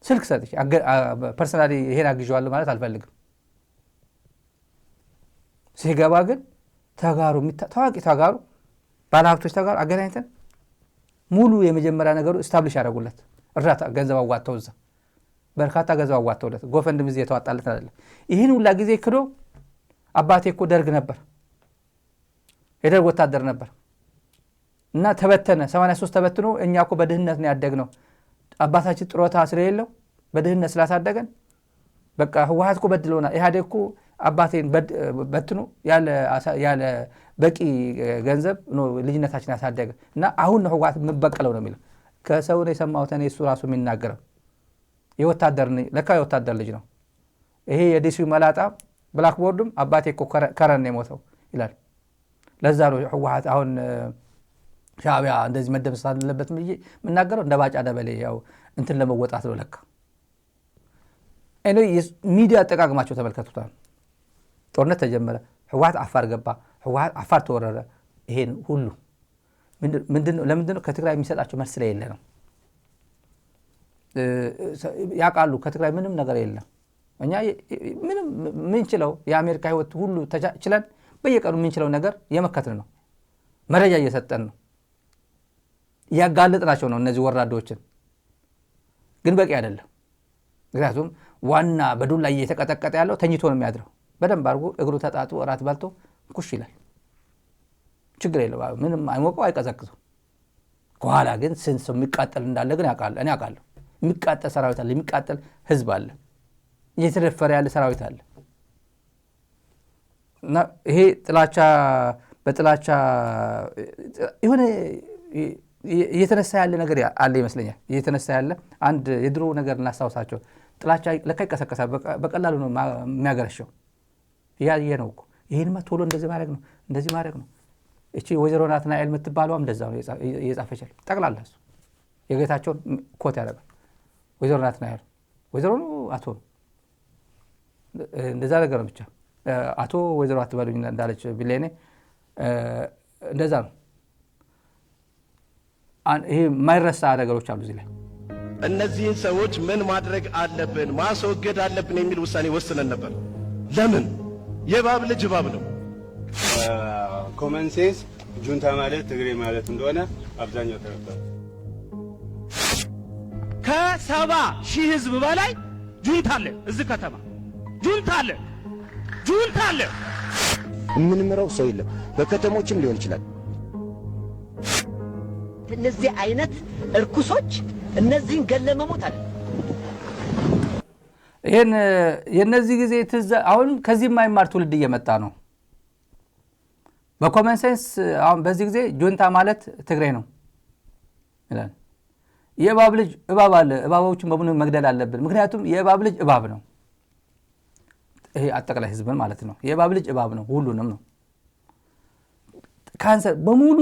ስልክ ሰጥቼ ፐርሰናሊ ይሄን አግዤዋለሁ ማለት አልፈልግም። ሲገባ ግን ተጋሩ ታዋቂ ተጋሩ ባለሀብቶች ተጋሩ አገናኝተን ሙሉ የመጀመሪያ ነገሩ ስታብሊሽ ያደረጉለት እርዳታ ገንዘብ አዋጥተው እዛ በርካታ ገንዘብ አዋጥተውለት ጎፈንድም እዚህ የተዋጣለት አይደለም። ይህን ሁላ ጊዜ ክዶ አባቴ እኮ ደርግ ነበር የደርግ ወታደር ነበር እና ተበተነ 83 ተበትኖ እኛ እኮ በድህነት ነው ያደግነው አባታችን ጥሮታ ስለሌለው በድህነት ስላሳደገን በቃ ህወሓት እኮ በድሎና ኢህአዴግ እኮ አባቴን በትኖ ያለ በቂ ገንዘብ ነው ልጅነታችን ያሳደገ እና አሁን ነው ህወሓት የምበቀለው ነው የሚለው። ከሰው ነው የሰማሁት እኔ እሱ ራሱ የሚናገረው የወታደር ለካ የወታደር ልጅ ነው። ይሄ የዲሲው መላጣ ብላክቦርድም አባቴ እኮ ከረን የሞተው ይላል። ለዛ ነው ህወሓት አሁን ሻዕቢያ እንደዚህ መደምሰስ አለበትም ብዬ የምናገረው እንደ ባጫ ደበሌ ያው እንትን ለመወጣት ነው ለካ። እኔ ሚዲያ አጠቃቀማቸው ተመልከቱታል። ጦርነት ተጀመረ፣ ህወሓት አፋር ገባ፣ ህወሓት አፋር ተወረረ። ይሄን ሁሉ ለምንድን ነው ከትግራይ የሚሰጣቸው መልስ ስለሌለ ነው። ያውቃሉ ከትግራይ ምንም ነገር የለም። እኛ ምንም ምንችለው የአሜሪካ ህይወት ሁሉ ተችለን በየቀኑ ምንችለው ነገር የመከትን ነው፣ መረጃ እየሰጠን ነው፣ እያጋለጥናቸው ነው እነዚህ ወራዶችን። ግን በቂ አይደለም። ምክንያቱም ዋና በዱላ እየተቀጠቀጠ ያለው ተኝቶ ነው የሚያድረው። በደንብ አድርጎ እግሩ ተጣጡ እራት በልቶ ኩሽ ይላል። ችግር የለው፣ ምንም አይሞቀው አይቀዘቅዘው። ከኋላ ግን ስንት ሰው የሚቃጠል እንዳለ ግን እኔ አውቃለሁ። የሚቃጠል ሰራዊት አለ፣ የሚቃጠል ህዝብ አለ፣ እየተደፈረ ያለ ሰራዊት አለ። እና ይሄ በጥላቻ የሆነ እየተነሳ ያለ ነገር አለ ይመስለኛል። እየተነሳ ያለ አንድ የድሮ ነገር እናስታውሳቸው። ጥላቻ ለካ ይቀሰቀሳል፣ በቀላሉ ነው የሚያገረሸው። ይሄ ነው እኮ ይሄንማ ቶሎ እንደዚህ ማድረግ ነው። እቺ ወይዘሮ ናትናኤል የምትባለዋም እንደዛ ነው እየጻፈቻል። ጠቅላላ እሱ የጌታቸውን ኮት ያደርጋል። ወይዘሮ ናትናኤል ወይዘሮ ነው አቶ እንደዛ ነገር ነው። ብቻ አቶ ወይዘሮ አትበሉኝ እንዳለች ቢሌኔ እንደዛ ነው። ይሄ የማይረሳ ነገሮች አሉ እዚህ ላይ። እነዚህን ሰዎች ምን ማድረግ አለብን፣ ማስወገድ አለብን የሚል ውሳኔ ወስነን ነበር። ለምን? የእባብ ልጅ እባብ ነው። ኮመን ሴንስ ጁንታ ማለት ትግሬ ማለት እንደሆነ አብዛኛው ተረድቷል። ከ70,000 ህዝብ በላይ ጁንታ አለ እዚህ ከተማ። ጁንታ አለ። የምንምረው ሰው የለም። በከተሞችም ሊሆን ይችላል። እነዚህ አይነት እርኩሶች እነዚህን ገለመሞት አለ። ይሄን የነዚህ ጊዜ አሁን ከዚህ የማይማር ትውልድ እየመጣ ነው። በኮመን ሴንስ አሁን በዚህ ጊዜ ጁንታ ማለት ትግሬ ነው ይላል። የእባብ ልጅ እባብ አለ፣ እባቦችን በሙሉ መግደል አለብን፣ ምክንያቱም የእባብ ልጅ እባብ ነው። ይሄ አጠቃላይ ህዝብን ማለት ነው። የእባብ ልጅ እባብ ነው፣ ሁሉንም ነው። ካንሰር በሙሉ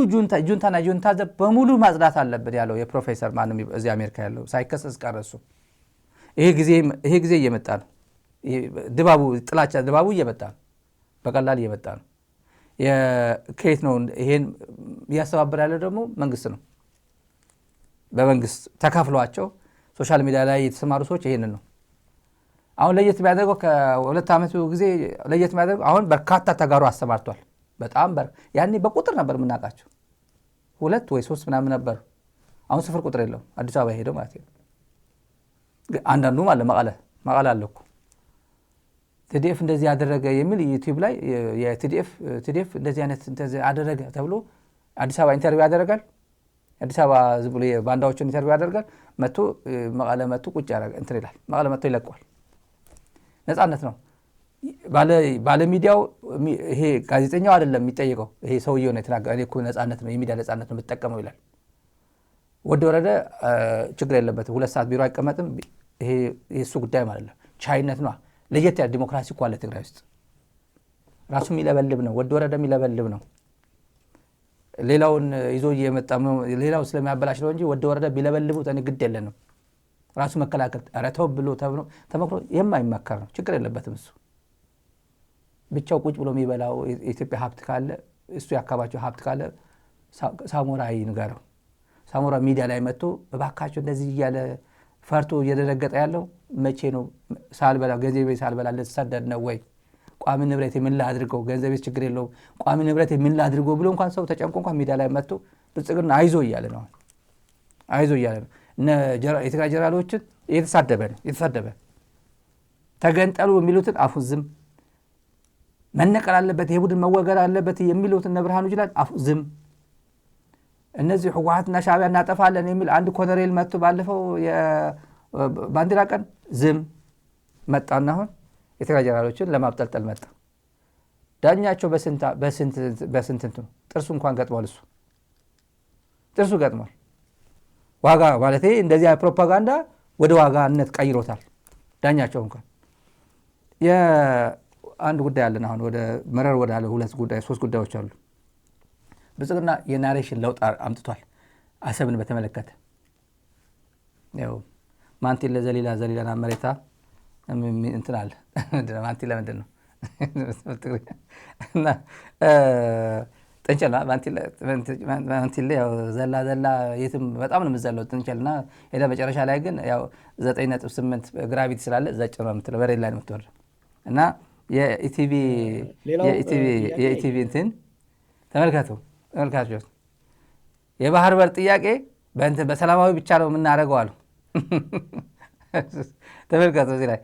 ጁንታና ጁንታ በሙሉ ማጽዳት አለብን ያለው የፕሮፌሰር ማንም እዚህ አሜሪካ ያለው ሳይከሰስ ቀረሱ። ይሄ ጊዜ እየመጣ ነው። ድባቡ ጥላቻ ድባቡ እየመጣ ነው፣ በቀላል እየመጣ ነው። የከየት ነው ይሄን እያስተባበረ ያለው ደግሞ መንግስት ነው። በመንግስት ተካፍሏቸው ሶሻል ሚዲያ ላይ የተሰማሩ ሰዎች ይሄንን ነው። አሁን ለየት የሚያደርገው ከ2 ዓመቱ ጊዜ ለየት የሚያደርገው አሁን በርካታ ተጋሩ አስተማርቷል። በጣም ያኔ በቁጥር ነበር የምናውቃቸው 2 ወይ 3 ምናምን ነበር። አሁን ስፍር ቁጥር የለውም። አዲስ አበባ ሄደው ማለት ነው። አንዳንዱ ማለት መቀለ አለ እኮ ቲዲኤፍ እንደዚህ ያደረገ የሚል ዩቲዩብ ላይ የቲዲኤፍ እንደዚህ አይነት እንደዚህ አደረገ ተብሎ አዲስ አበባ ኢንተርቪው ያደርጋል። አዲስ አበባ ዝም ብሎ ባንዳዎችን ኢንተርቪው ያደርጋል። መቀለ መጥቶ ቁጭ ያደርጋል እንትን ይላል። መቀለ መጥቶ ይለቀዋል። ነፃነት ነው። ባለ ሚዲያው ይሄ ጋዜጠኛው አይደለም የሚጠይቀው፣ ይሄ ሰውየው ነው የተናገረው። እኔ እኮ ነፃነት ነው የሚዲያ ነፃነት ነው የምትጠቀመው ይላል። ወረደ ችግር የለበትም። 2 ሰዓት ቢሮ አይቀመጥም። ይሄ የሱ ጉዳይ ማለት ነው። ቻይነት ነው። ለየት ያለ ዲሞክራሲ እኮ አለ ትግራይ ውስጥ። ራሱ የሚለበልብ ነው። ወረደ የሚለበልብ ነው። ሌላውን ይዞ እየመጣ ሌላው ስለሚያበላሽ ነው እንጂ ወረደ ቢለበልቡት እኔ ግድ የለንም። ራሱ መከላከል አረተው ብሎ ተመክሮ የማይመከር ነው። ችግር የለበትም እሱ ብቻው ቁጭ ብሎ የሚበላው የኢትዮጵያ ሀብት ካለ እሱ ያካባቸው ሀብት ካለ ሳሞራ ይንገረው። ሳሞራ ሚዲያ ላይ መጥቶ በባካቸው እንደዚህ እያለ ፈርቶ እየደረገጠ ያለው መቼ ነው? ሳልበላ ገንዘቤ ሳልበላ ልትሰደድ ነው ወይ? ቋሚ ንብረት የምንላ አድርገው ገንዘቤ ችግር የለውም ቋሚ ንብረት የምንላ አድርገው ብሎ እንኳን ሰው ተጨንቆ እንኳን ሚዲያ ላይ መጥቶ ብልጽግና አይዞ እያለ ነው። የትግራይ ጀነራሎችን እየተሳደበ ተገንጠሉ የሚሉትን አፉን ዝም፣ መነቀል አለበት ይሄ ቡድን መወገድ አለበት የሚሉትን ብርሃኑ ጁላ አፉ ዝም። እነዚህ ህወሓትና ሻዕቢያ እናጠፋለን የሚል አንድ ኮሎኔል መጥቶ ባለፈው የባንዲራ ቀን ዝም መጣና አሁን የትግራይ ጀነራሎችን ለማብጠልጠል መጣ። ዳኛቸው በስንት እንትኑ ጥርሱ እንኳን ገጥሟል። እሱ ጥርሱ ገጥሟል። ዋጋ ማለት እንደዚህ ፕሮፓጋንዳ ወደ ዋጋነት ቀይሮታል። ዳኛቸው እንኳን አንድ ጉዳይ አለን። አሁን ወደ መረር ወዳለ 3 ጉዳዮች አሉ። ብልጽግና የናሬሽን ለውጥ አምጥቷል። አሰብን በተመለከተ ያው ማንቲለ ዘሊላና መሬታ እንትን አለ። ማንቲለ ምንድን ነው? እና ጥንቸል ማንቲለ ያው ዘላ የትም በጣም ነው የምዘለው ጥንቸልና ሄደ። መጨረሻ ላይ ግን ያው 9.8 ግራቪቲ ስላለ ዘጭ ነው የምትለው በሬት ላይ ነው የምትወርደው። እና የኢቲቪ እንትን ተመልከቱ የባህር በር ጥያቄ በሰላማዊ ብቻ ነው የምናደርገው አሉ። ተመልከቱ እዚህ ላይ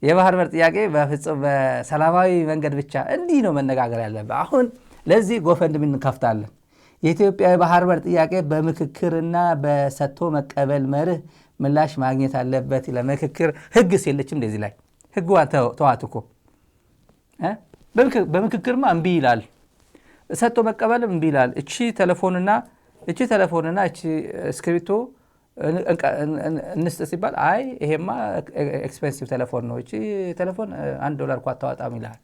የባህር በር ጥያቄ በፍጹም በሰላማዊ መንገድ ብቻ እንዲህ ነው መነጋገር ያለበት። አሁን ለዚህ ጎፈንድሚ እንከፍታለን። የኢትዮጵያ የባህር በር ጥያቄ በምክክርና በሰጥቶ መቀበል መርህ ምላሽ ማግኘት አለበት። ለምክክር ህግ የለችም። እንደዚህ ላይ ህግዋን ተዋት እኮ በምክክርማ እምቢ ይላል። ሰጥቶ መቀበልም እምቢ ይላል። እቺ ቴሌፎንና እቺ እስክሪብቶ እንስጥ ሲባል አይ ይሄማ ኤክስፔንሲቭ ቴሌፎን ነው፣ እቺ ቴሌፎን $1 እንኳን አታወጣም ይልሃል።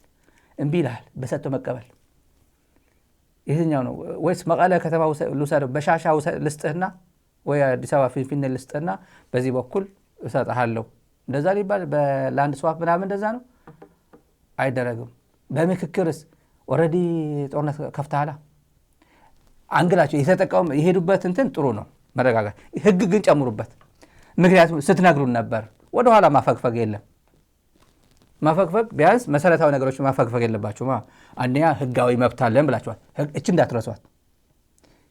እምቢ ይልሃል። በሰጥቶ መቀበል የትኛው ነው? ወይስ መቀለ ከተማ ልውሰደው በሻሻ ልስጥህና ወይ አዲስ አበባ ፊንፊኔ ልስጥህና በዚህ በኩል እሰጥሃለሁ እንደዛ ሊባል በላንድ ስዋፕ ምናምን እንደዛ ነው አይደረግም። በምክክርስ ኦልሬዲ ጦርነት ከፍተሃላ። አንግላቸው የተጠቀሙ የሄዱበት እንትን ጥሩ ነው መረጋጋት። ህግ ግን ጨምሩበት። ምክንያቱም ስትነግሩን ነበር። ወደኋላ ማፈግፈግ የለም። ማፈግፈግ ቢያንስ መሰረታዊ ነገሮች ማፈግፈግ የለባቸውም። አንደኛ ህጋዊ መብት አለን ብላችኋል። እቺ እንዳትረሷት።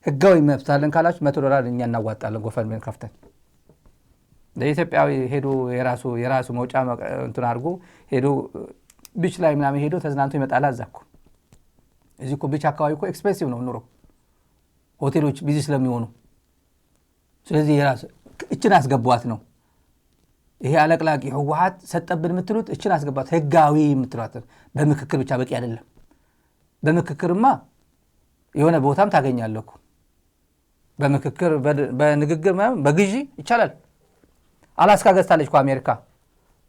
ህጋዊ መብት አለን ካላችሁ $100 እኛ እናዋጣለን ጎፈንድሚን ከፍተን። ለኢትዮጵያዊ ሄዶ የራሱ መውጫ እንትን አድርጎ ሄዶ ቢች ላይ ምናምን ሄዶ ተዝናንቶ ይመጣል። አዛኩ እዚህ እኮ ቢች አካባቢ እኮ ኤክስፔንሲቭ ነው ኑሮ፣ ሆቴሎች ቢዚ ስለሚሆኑ። ስለዚህ የራስ እችን አስገቧት ነው ይሄ አለቅላቂ ህወሓት ሰጠብን የምትሉት እችን አስገቧት፣ ህጋዊ የምትሏት በምክክር ብቻ በቂ አይደለም። በምክክርማ የሆነ ቦታም ታገኛለህ እኮ በምክክር በንግግር በግዢ ይቻላል። አላስካ ገዝታለች እኮ አሜሪካ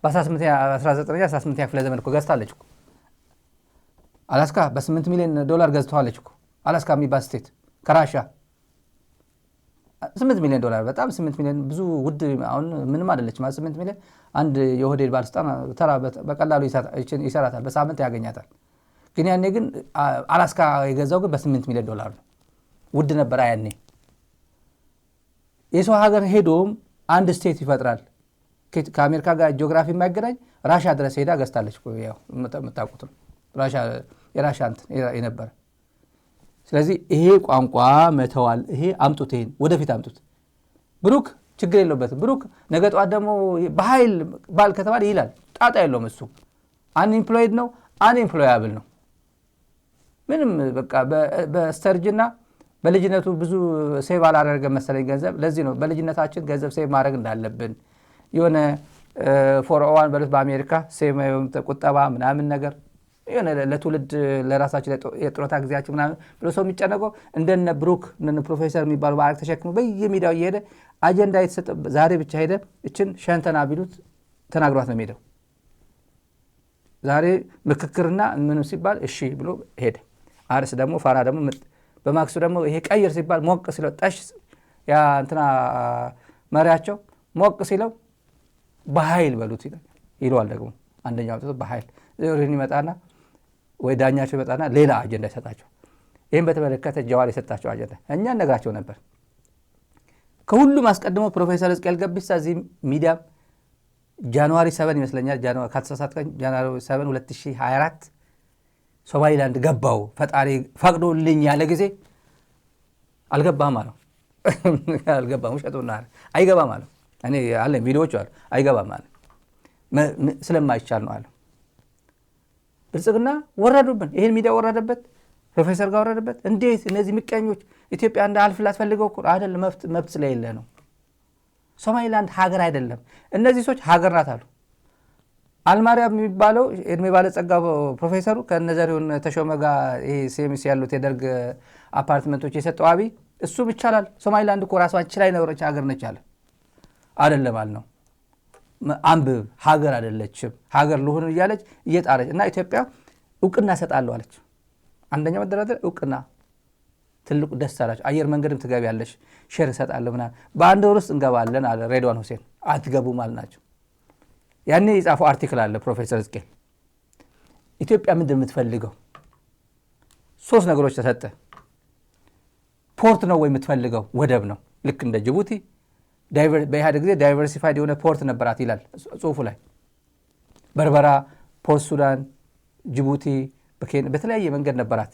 በ1918 ክፍለ ዘመን እኮ ገዝታለች እኮ አላስካ በ8 ሚሊዮን ዶላር ገዝተዋለች እኮ አላስካ የሚባል ስቴት ከራሻ 8 ሚሊዮን ዶላር በጣም 8 ሚሊዮን ብዙ ውድ አሁን ምንም አይደለች ማለት 8 ሚሊዮን አንድ የሆቴል ባለስልጣን ተራ በቀላሉ ይሰራታል፣ በሳምንት ያገኛታል። ግን ያኔ ግን አላስካ የገዛው ግን በ8 ሚሊዮን ዶላር ነው። ውድ ነበር ያኔ። የሰው ሀገር ሄዶም አንድ ስቴት ይፈጥራል። ከአሜሪካ ጋር ጂኦግራፊ የማይገናኝ ራሻ ድረስ ሄዳ ገዝታለች። ያው የምታውቁት ነው የራሻ እንትን የነበረ። ስለዚህ ይሄ ቋንቋ መተዋል። ይሄ አምጡት፣ ይሄን ወደፊት አምጡት። ብሩክ ችግር የለበትም። ብሩክ ነገ ጠዋት ደግሞ በኃይል ባል ከተባለ ይላል፣ ጣጣ የለውም። እሱ አንኢምፕሎይድ ነው፣ አንኢምፕሎያብል ነው። ምንም በቃ በስተርጅና በልጅነቱ ብዙ ሴቭ አላደረገ መሰለኝ ገንዘብ። ለዚህ ነው በልጅነታችን ገንዘብ ሴቭ ማድረግ እንዳለብን የሆነ 401 በሉት በአሜሪካ ሴቭ ቁጠባ ምናምን ነገር የሆነ ለትውልድ ለራሳችን የጡረታ ጊዜያችን ምናምን ብሎ ሰው የሚጨነቀው እንደነ ብሩክ እንደነ ፕሮፌሰር የሚባሉ በአርክ ተሸክሞ በየሚዲያው እየሄደ አጀንዳ የተሰጠ ዛሬ ብቻ ሄደ እችን ሸንተና ቢሉት ተናግሯት ነው የሚሄደው። ዛሬ ምክክርና ምንም ሲባል እሺ ብሎ ሄደ። አርስ ደግሞ ፋራ ደግሞ በማክሱ ደግሞ ይሄ ቀይር ሲባል ሞቅ ሲለው ጠሽ ያ እንትና መሪያቸው ሞቅ ሲለው በኃይል በሉት ይለዋል። ደግሞ አንደኛው አውጥቶ በኃይል ዞርን ይመጣና ወይ ዳኛቸው ይመጣና ሌላ አጀንዳ ይሰጣቸው። ይህን በተመለከተ ጀዋር የሰጣቸው አጀንዳ እኛ ነግራቸው ነበር። ከሁሉም አስቀድሞ ፕሮፌሰር ሕዝቅኤል ገቢሳ እዚህ ሚዲያ ጃንዋሪ 7 ይመስለኛል ከተሳሳትኩኝ ጃንዋሪ 7 2024 ሶማሊላንድ ገባው ፈጣሪ ፈቅዶልኝ ያለ ጊዜ አልገባም አለው። አልገባም ውሸቱና አይገባም አለው። እኔ አለኝ ቪዲዮዎች አሉ። አይገባም አለ ስለማይቻል ነው አለ። ብልጽግና ወረዱብን። ይሄን ሚዲያ ወረደበት፣ ፕሮፌሰር ጋር ወረደበት። እንዴት እነዚህ ምቀኞች ኢትዮጵያ እንደ አልፍላት ፈልገው እኮ አይደለም፣ መብት ስለሌለ ነው። ሶማሊላንድ ሀገር አይደለም። እነዚህ ሰዎች ሀገር ናት አሉ። አልማርያም የሚባለው እድሜ ባለጸጋ ፕሮፌሰሩ ከነዘሪውን ተሾመ ጋር ይሄ ሴሚስ ያሉት የደርግ አፓርትመንቶች የሰጠው አብይ እሱም ይቻላል። ሶማሊላንድ እኮ ራሷን ችላ የኖረች ሀገር ነች አለ። አይደለም አልነው። አንብብ፣ ሀገር አይደለችም፣ ሀገር ልሁን እያለች እየጣረች እና ኢትዮጵያ እውቅና ሰጣለሁ አለች። አንደኛ መደራደር እውቅና ትልቁ ደስ አላቸው። አየር መንገድም ትገቢያለሽ፣ ሼር እሰጣለሁ ምናምን፣ በአንድ ወር ውስጥ እንገባለን አለ ሬድዋን ሁሴን። አትገቡም አልናቸው። ያኔ የጻፈው አርቲክል አለ ፕሮፌሰር ሕዝቅኤል። ኢትዮጵያ ምንድን የምትፈልገው 3 ነገሮች ተሰጠ። ፖርት ነው ወይ የምትፈልገው? ወደብ ነው። ልክ እንደ ጅቡቲ በኢህአዴግ ጊዜ ዳይቨርሲፋይድ የሆነ ፖርት ነበራት ይላል ጽሁፉ ላይ። በርበራ፣ ፖርት ሱዳን፣ ጅቡቲ፣ በተለያየ መንገድ ነበራት።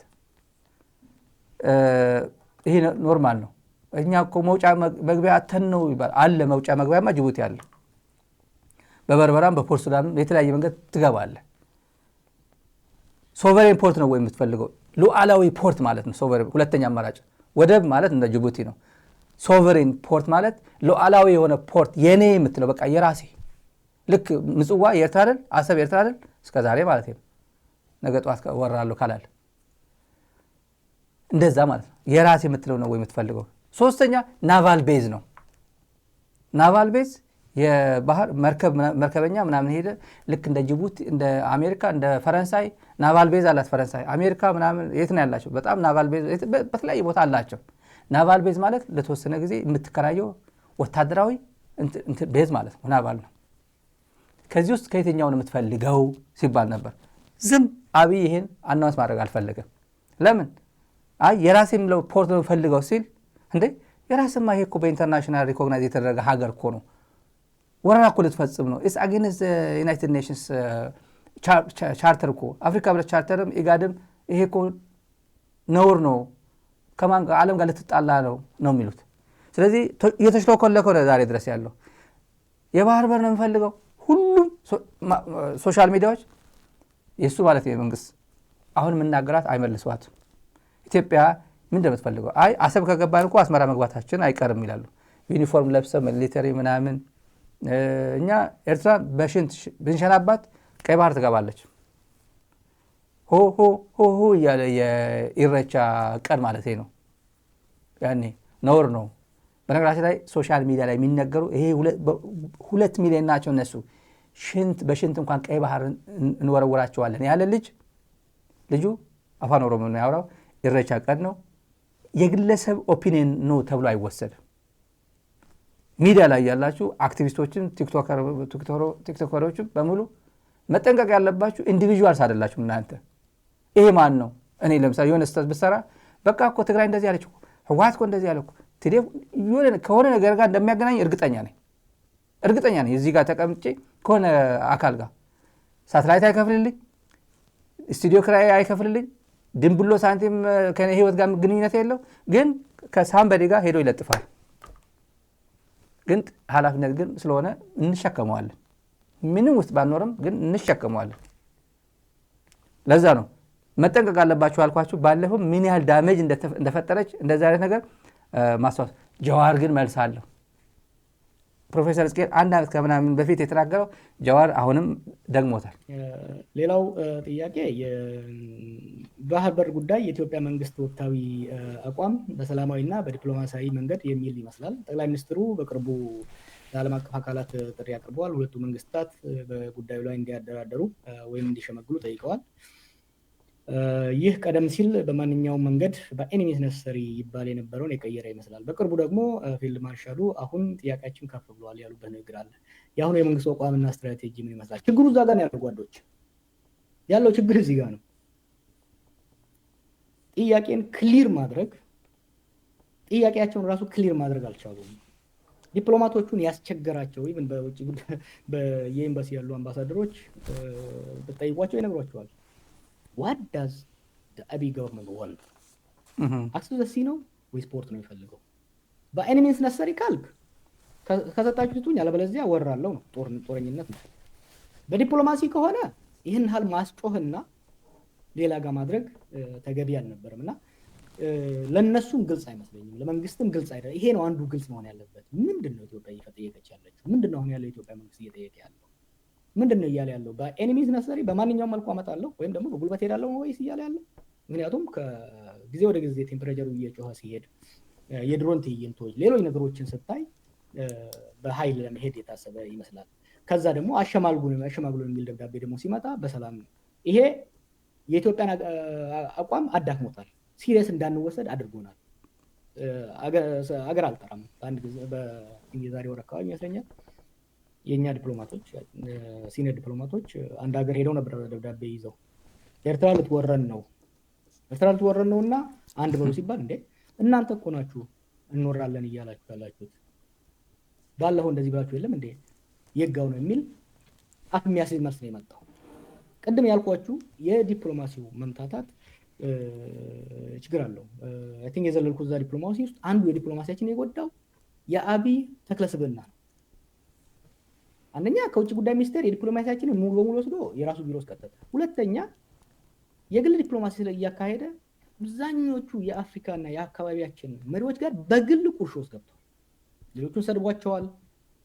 ይሄ ኖርማል ነው። እኛ እኮ መውጫ መግቢያ አተን ነው ይባል አለ። መውጫ መግቢያማ ጅቡቲ አለ። በበርበራም በፖርት ሱዳን የተለያየ መንገድ ትገባለ። ሶቨሬን ፖርት ነው ወይ የምትፈልገው? ሉዓላዊ ፖርት ማለት ነው ሶቨሬን። ሁለተኛ አማራጭ ወደብ ማለት እንደ ጅቡቲ ነው። ሶቨሬን ፖርት ማለት ሉዓላዊ የሆነ ፖርት የኔ የምትለው በቃ የራሴ። ልክ ምጽዋ የኤርትራ አይደል? አሰብ የኤርትራ አይደል? እስከዛሬ ማለት ነው። ነገ ጠዋት ወራለሁ ካላል እንደዛ ማለት ነው። የራሴ የምትለው ነው ወይ የምትፈልገው? ሶስተኛ ናቫል ቤዝ ነው። ናቫል ቤዝ የባህር መርከበኛ ምናምን ሄደ ልክ እንደ ጅቡቲ እንደ አሜሪካ እንደ ፈረንሳይ ናቫል ቤዝ አላት ፈረንሳይ። አሜሪካ ምናምን የት ነው ያላቸው? በጣም ናቫል ቤዝ በተለያየ ቦታ አላቸው። ናቫል ቤዝ ማለት ለተወሰነ ጊዜ የምትከራየው ወታደራዊ ቤዝ ማለት ነው። ናቫል ነው። ከዚህ ውስጥ ከየትኛውን የምትፈልገው ሲባል ነበር። ዝም አብይ ይሄን አናውንስ ማድረግ አልፈለገም። ለምን? አይ የራሴ የምለው ፖርት ነው ፈልገው ሲል እንዴ የራስማ ይሄ እኮ በኢንተርናሽናል ሪኮግናይዝ የተደረገ ሀገር እኮ ነው። ወረራ እኮ ልትፈጽም ነው። ኢትስ አጌንስት ዩናይትድ ኔሽንስ ቻርተር እኮ አፍሪካ ህብረት ቻርተርም ኢጋድም ይሄ እኮ ነውር ነው። ከማን ጋር ዓለም ጋር ልትጣላ ነው የሚሉት። ስለዚህ እየተሽለኮለከ ነው ዛሬ ድረስ ያለው። የባህር በር ነው የሚፈልገው። ሁሉም ሶሻል ሚዲያዎች የእሱ ማለት የመንግስት አሁን የምናገራት አይመልሷትም። ኢትዮጵያ ምን እንደምትፈልገው አይ አሰብ ከገባን እኮ አስመራ መግባታችን አይቀርም ይላሉ። ዩኒፎርም ለብሰው ሚሊተሪ ምናምን እኛ ኤርትራ በሽንት ብንሸናባት ቀይ ባህር ትገባለች። ሆ ሆ ሆ ሆ እያለ የኢሬቻ ቀን ማለት ነው። ያኔ ነውር ነው። በነገራችን ላይ ሶሻል ሚዲያ ላይ የሚነገሩ ይሄ 2 ሚሊዮን ናቸው እነሱ። በሽንት እንኳን ቀይ ባህር እንወረውራቸዋለን ያለ ልጁ አፋን ኦሮሞ ነው ያወራው። ኢሬቻ ቀን ነው። የግለሰብ ኦፒኒየን ነው ተብሎ አይወሰድም። ሚዲያ ላይ ያላችሁ አክቲቪስቶችን ቲክቶከሮችን በሙሉ መጠንቀቅ ያለባችሁ ኢንዲቪጁዋልስ አይደላችሁ እናንተ። ይሄ ማን ነው? እኔ ለምሳሌ የሆነ ስህተት ብሰራ በቃ እኮ ትግራይ እንደዚህ ያለች እኮ ህወሓት እኮ እንደዚህ ያለ እኮ ከሆነ ነገር ጋር እንደሚያገናኝ እርግጠኛ ነኝ። እዚህ ጋር ተቀምጬ ከሆነ አካል ጋር ሳትላይት አይከፍልልኝ፣ ስቱዲዮ ክራይ አይከፍልልኝ፣ ድንብሎ ሳንቲም ከኔ ህይወት ጋር ግንኙነት የለው፣ ግን ከሳምበዴ ጋር ሄዶ ይለጥፋል። ግን ኃላፊነት ግን ስለሆነ እንሸከመዋለን። ምንም ውስጥ ባንኖርም ግን እንሸከመዋለን። ለዛ ነው መጠንቀቅ አለባችሁ አልኳችሁ። ባለፈው ምን ያህል ዳሜጅ እንደፈጠረች እንደዚህ አይነት ነገር ማስታወስ። ጀዋር ግን መልስ አለው። ፕሮፌሰር እስቄል 1 ዓመት ከምናምን በፊት የተናገረው ጀዋር አሁንም ደግሞታል። ሌላው ጥያቄ የባህር በር ጉዳይ የኢትዮጵያ መንግስት ወቅታዊ አቋም በሰላማዊና በዲፕሎማሲያዊ መንገድ የሚል ይመስላል። ጠቅላይ ሚኒስትሩ በቅርቡ ለዓለም አቀፍ አካላት ጥሪ አቅርበዋል። ሁለቱ መንግስታት በጉዳዩ ላይ እንዲያደራደሩ ወይም እንዲሸመግሉ ጠይቀዋል። ይህ ቀደም ሲል በማንኛውም መንገድ በኤኒሚስ ነሰሪ ይባል የነበረውን የቀየረ ይመስላል። በቅርቡ ደግሞ ፊልድ ማርሻሉ አሁን ጥያቄያችን ከፍ ብሏል ያሉበት ንግግር አለ። የአሁኑ የመንግስት አቋምና ስትራቴጂ ምን ይመስላል? ችግሩ እዛ ጋር ያለው ጓዶች ያለው ችግር እዚህ ጋር ነው። ጥያቄን ክሊር ማድረግ ጥያቄያቸውን ራሱ ክሊር ማድረግ አልቻሉም። ዲፕሎማቶቹን ያስቸገራቸው ኢቭን በውጭ በየኤምባሲ ያሉ አምባሳደሮች በጠይቋቸው ይነግሯቸዋል። What does the Abiy government want? access the sea ነው ወይ ስፖርት ነው የሚፈልገው? በኤኒሚስ ነሰሪ ካልክ ከሰጣችሁ ትቱኝ፣ አለበለዚያ ወራለው ነው ጦረኝነት ነው። በዲፕሎማሲ ከሆነ ይህን ሀል ማስጮህና ሌላ ጋር ማድረግ ተገቢ አልነበረምና ለነሱም ግልጽ አይመስለኝም፣ ለመንግስትም ግልጽ አይደለም። ይሄ ነው አንዱ ግልጽ መሆን ያለበት። ምንድነው ኢትዮጵያ እየጠየቀች ያለችው? ምንድነው አሁን ያለው ኢትዮጵያ መንግስት እየጠየቀ ያለው? ምንድነው እያለ ያለው? በኤኒሚስ ነሰሪ በማንኛውም መልኩ አመጣለሁ ወይም ደግሞ በጉልበት ሄዳለሁ ወይስ እያለ ያለው? ምክንያቱም ከጊዜ ወደ ጊዜ ቴምፕሬቸሩ እየጮኸ ሲሄድ የድሮን ትዕይንቶች፣ ሌሎች ነገሮችን ስታይ በኃይል ለመሄድ የታሰበ ይመስላል። ከዛ ደግሞ አሸማልጉን የሚል ደብዳቤ ደግሞ ሲመጣ በሰላም ይሄ የኢትዮጵያን አቋም አዳክሞታል። ሲሪየስ እንዳንወሰድ አድርጎናል። አገር አልጠራም። በአንድ ጊዜ በዛሬ ወር አካባቢ ይመስለኛል የኛ ዲፕሎማቶች ሲኒየር ዲፕሎማቶች አንድ ሀገር ሄደው ነበር ደብዳቤ ይዘው ኤርትራ ልትወረን ነውና አንድ በሉ ሲባል እንዴ እናንተ እኮ ናችሁ እንወራለን እያላችሁ ያላችሁት፣ ባለፈው እንደዚህ ብላችሁ የለም እንዴ የጋው ነው የሚል አፍ የሚያስይዝ መልስ ነው የመጣው። ቅድም ያልኳችሁ የዲፕሎማሲው መምታታት ችግር አለው። አይ ቲንክ የዘለልኩት እዛ ዲፕሎማሲ ውስጥ አንዱ የዲፕሎማሲያችን የጎዳው የአብይ ተክለስብዕና ነው። አንደኛ ከውጭ ጉዳይ ሚኒስቴር የዲፕሎማሲያችንን ሙሉ በሙሉ ወስዶ የራሱ ቢሮ ውስጥ ከተተ። ሁለተኛ የግል ዲፕሎማሲ እያካሄደ አብዛኞቹ የአፍሪካና የአካባቢያችን መሪዎች ጋር በግል ቁርሾ ውስጥ ገብተዋል። ሌሎቹን ሰድቧቸዋል፣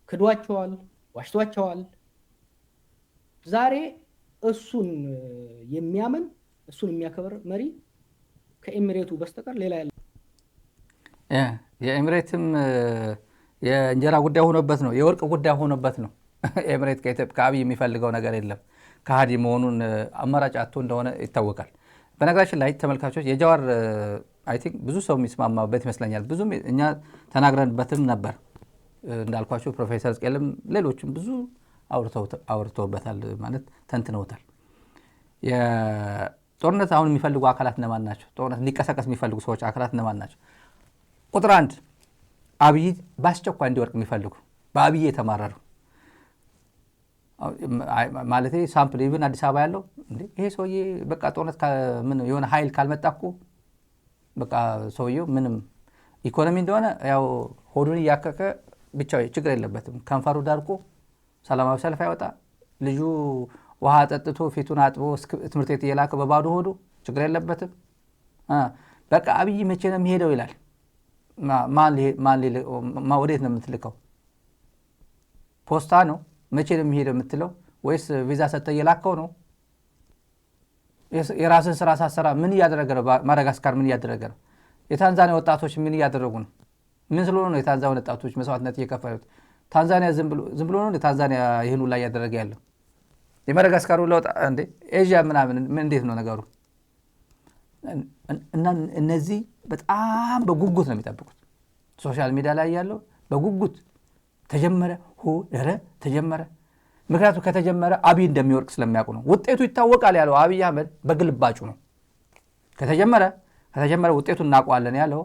ክዷቸዋል፣ ዋሽቷቸዋል። ዛሬ እሱን የሚያምን እሱን የሚያከብር መሪ ከኤሚሬቱ በስተቀር ሌላ ያለ የኤሚሬትም የእንጀራ ጉዳይ ሆኖበት ነው፣ የወርቅ ጉዳይ ሆኖበት ነው። ኤሚሬት ከአብይ የሚፈልገው ነገር የለም። ከሃዲ መሆኑን አማራጭ አጥቶ እንደሆነ ይታወቃል። በነገራችን ላይ ተመልካቾች የጃዋር አይ ቲንክ ብዙ ሰው የሚስማማበት ይመስለኛል። ብዙም እኛ ተናግረንበትም ነበር እንዳልኳቸው ፕሮፌሰር እስቄልም ሌሎችም ብዙ አውርተውበታል፣ ማለት ተንትነውታል። ጦርነት አሁን የሚፈልጉ አካላት እነማን ናቸው? ጦርነት እንዲቀሰቀስ የሚፈልጉ ሰዎች አካላት እነማን ናቸው? ቁጥር 1 አብይ በአስቸኳይ እንዲወርቅ የሚፈልጉ በአብይ የተማረሩ ማለት ሳምፕል ኢቭን አዲስ አበባ ያለው እንዴ ይሄ ሰውዬ በቃ ጦርነት ምን የሆነ ኃይል ካልመጣ እኮ በቃ ሰውዬው ምንም ኢኮኖሚ እንደሆነ ያው ሆዱን እያከከ ብቻ ችግር የለበትም። ከንፈሩ ዳርቆ ሰላማዊ ሰልፍ አይወጣ፣ ልጁ ውሃ ጠጥቶ ፊቱን አጥቦ ትምህርት ቤት እየላከ በባዶ ሆዱ ችግር የለበትም። በቃ አብይ መቼ ነው የሚሄደው ይላል። ወዴት ነው የምትልከው? ፖስታ ነው መቼ ነው የሚሄደው የምትለው? ወይስ ቪዛ ሰጥተህ እየላከው ነው? የራስን ስራ ሳሰራ ምን እያደረገ ነው? ማዳጋስካር ምን እያደረገ ነው? የታንዛኒያ ወጣቶች ምን እያደረጉ ነው? ምን ስለሆነ ነው የታንዛኒያ ወጣቶች መስዋዕትነት እየከፈሉት? ታንዛኒያ ዝም ብሎ ነው ታንዛኒያ ይህን ሁላ እያደረገ ያለው? የማዳጋስካሩ ለውጥ እንዴ ኤዥያ ምናምን እንዴት ነው ነገሩ? እና እነዚህ በጣም በጉጉት ነው የሚጠብቁት። ሶሻል ሚዲያ ላይ ያለው በጉጉት ተጀመረ ተጀመረ። ምክንያቱም ከተጀመረ አብይ እንደሚወርቅ ስለሚያውቁ ነው። ውጤቱ ይታወቃል ያለው አብይ አህመድ በግልባጩ ነው። ከተጀመረ ውጤቱን እናውቀዋለን ያለው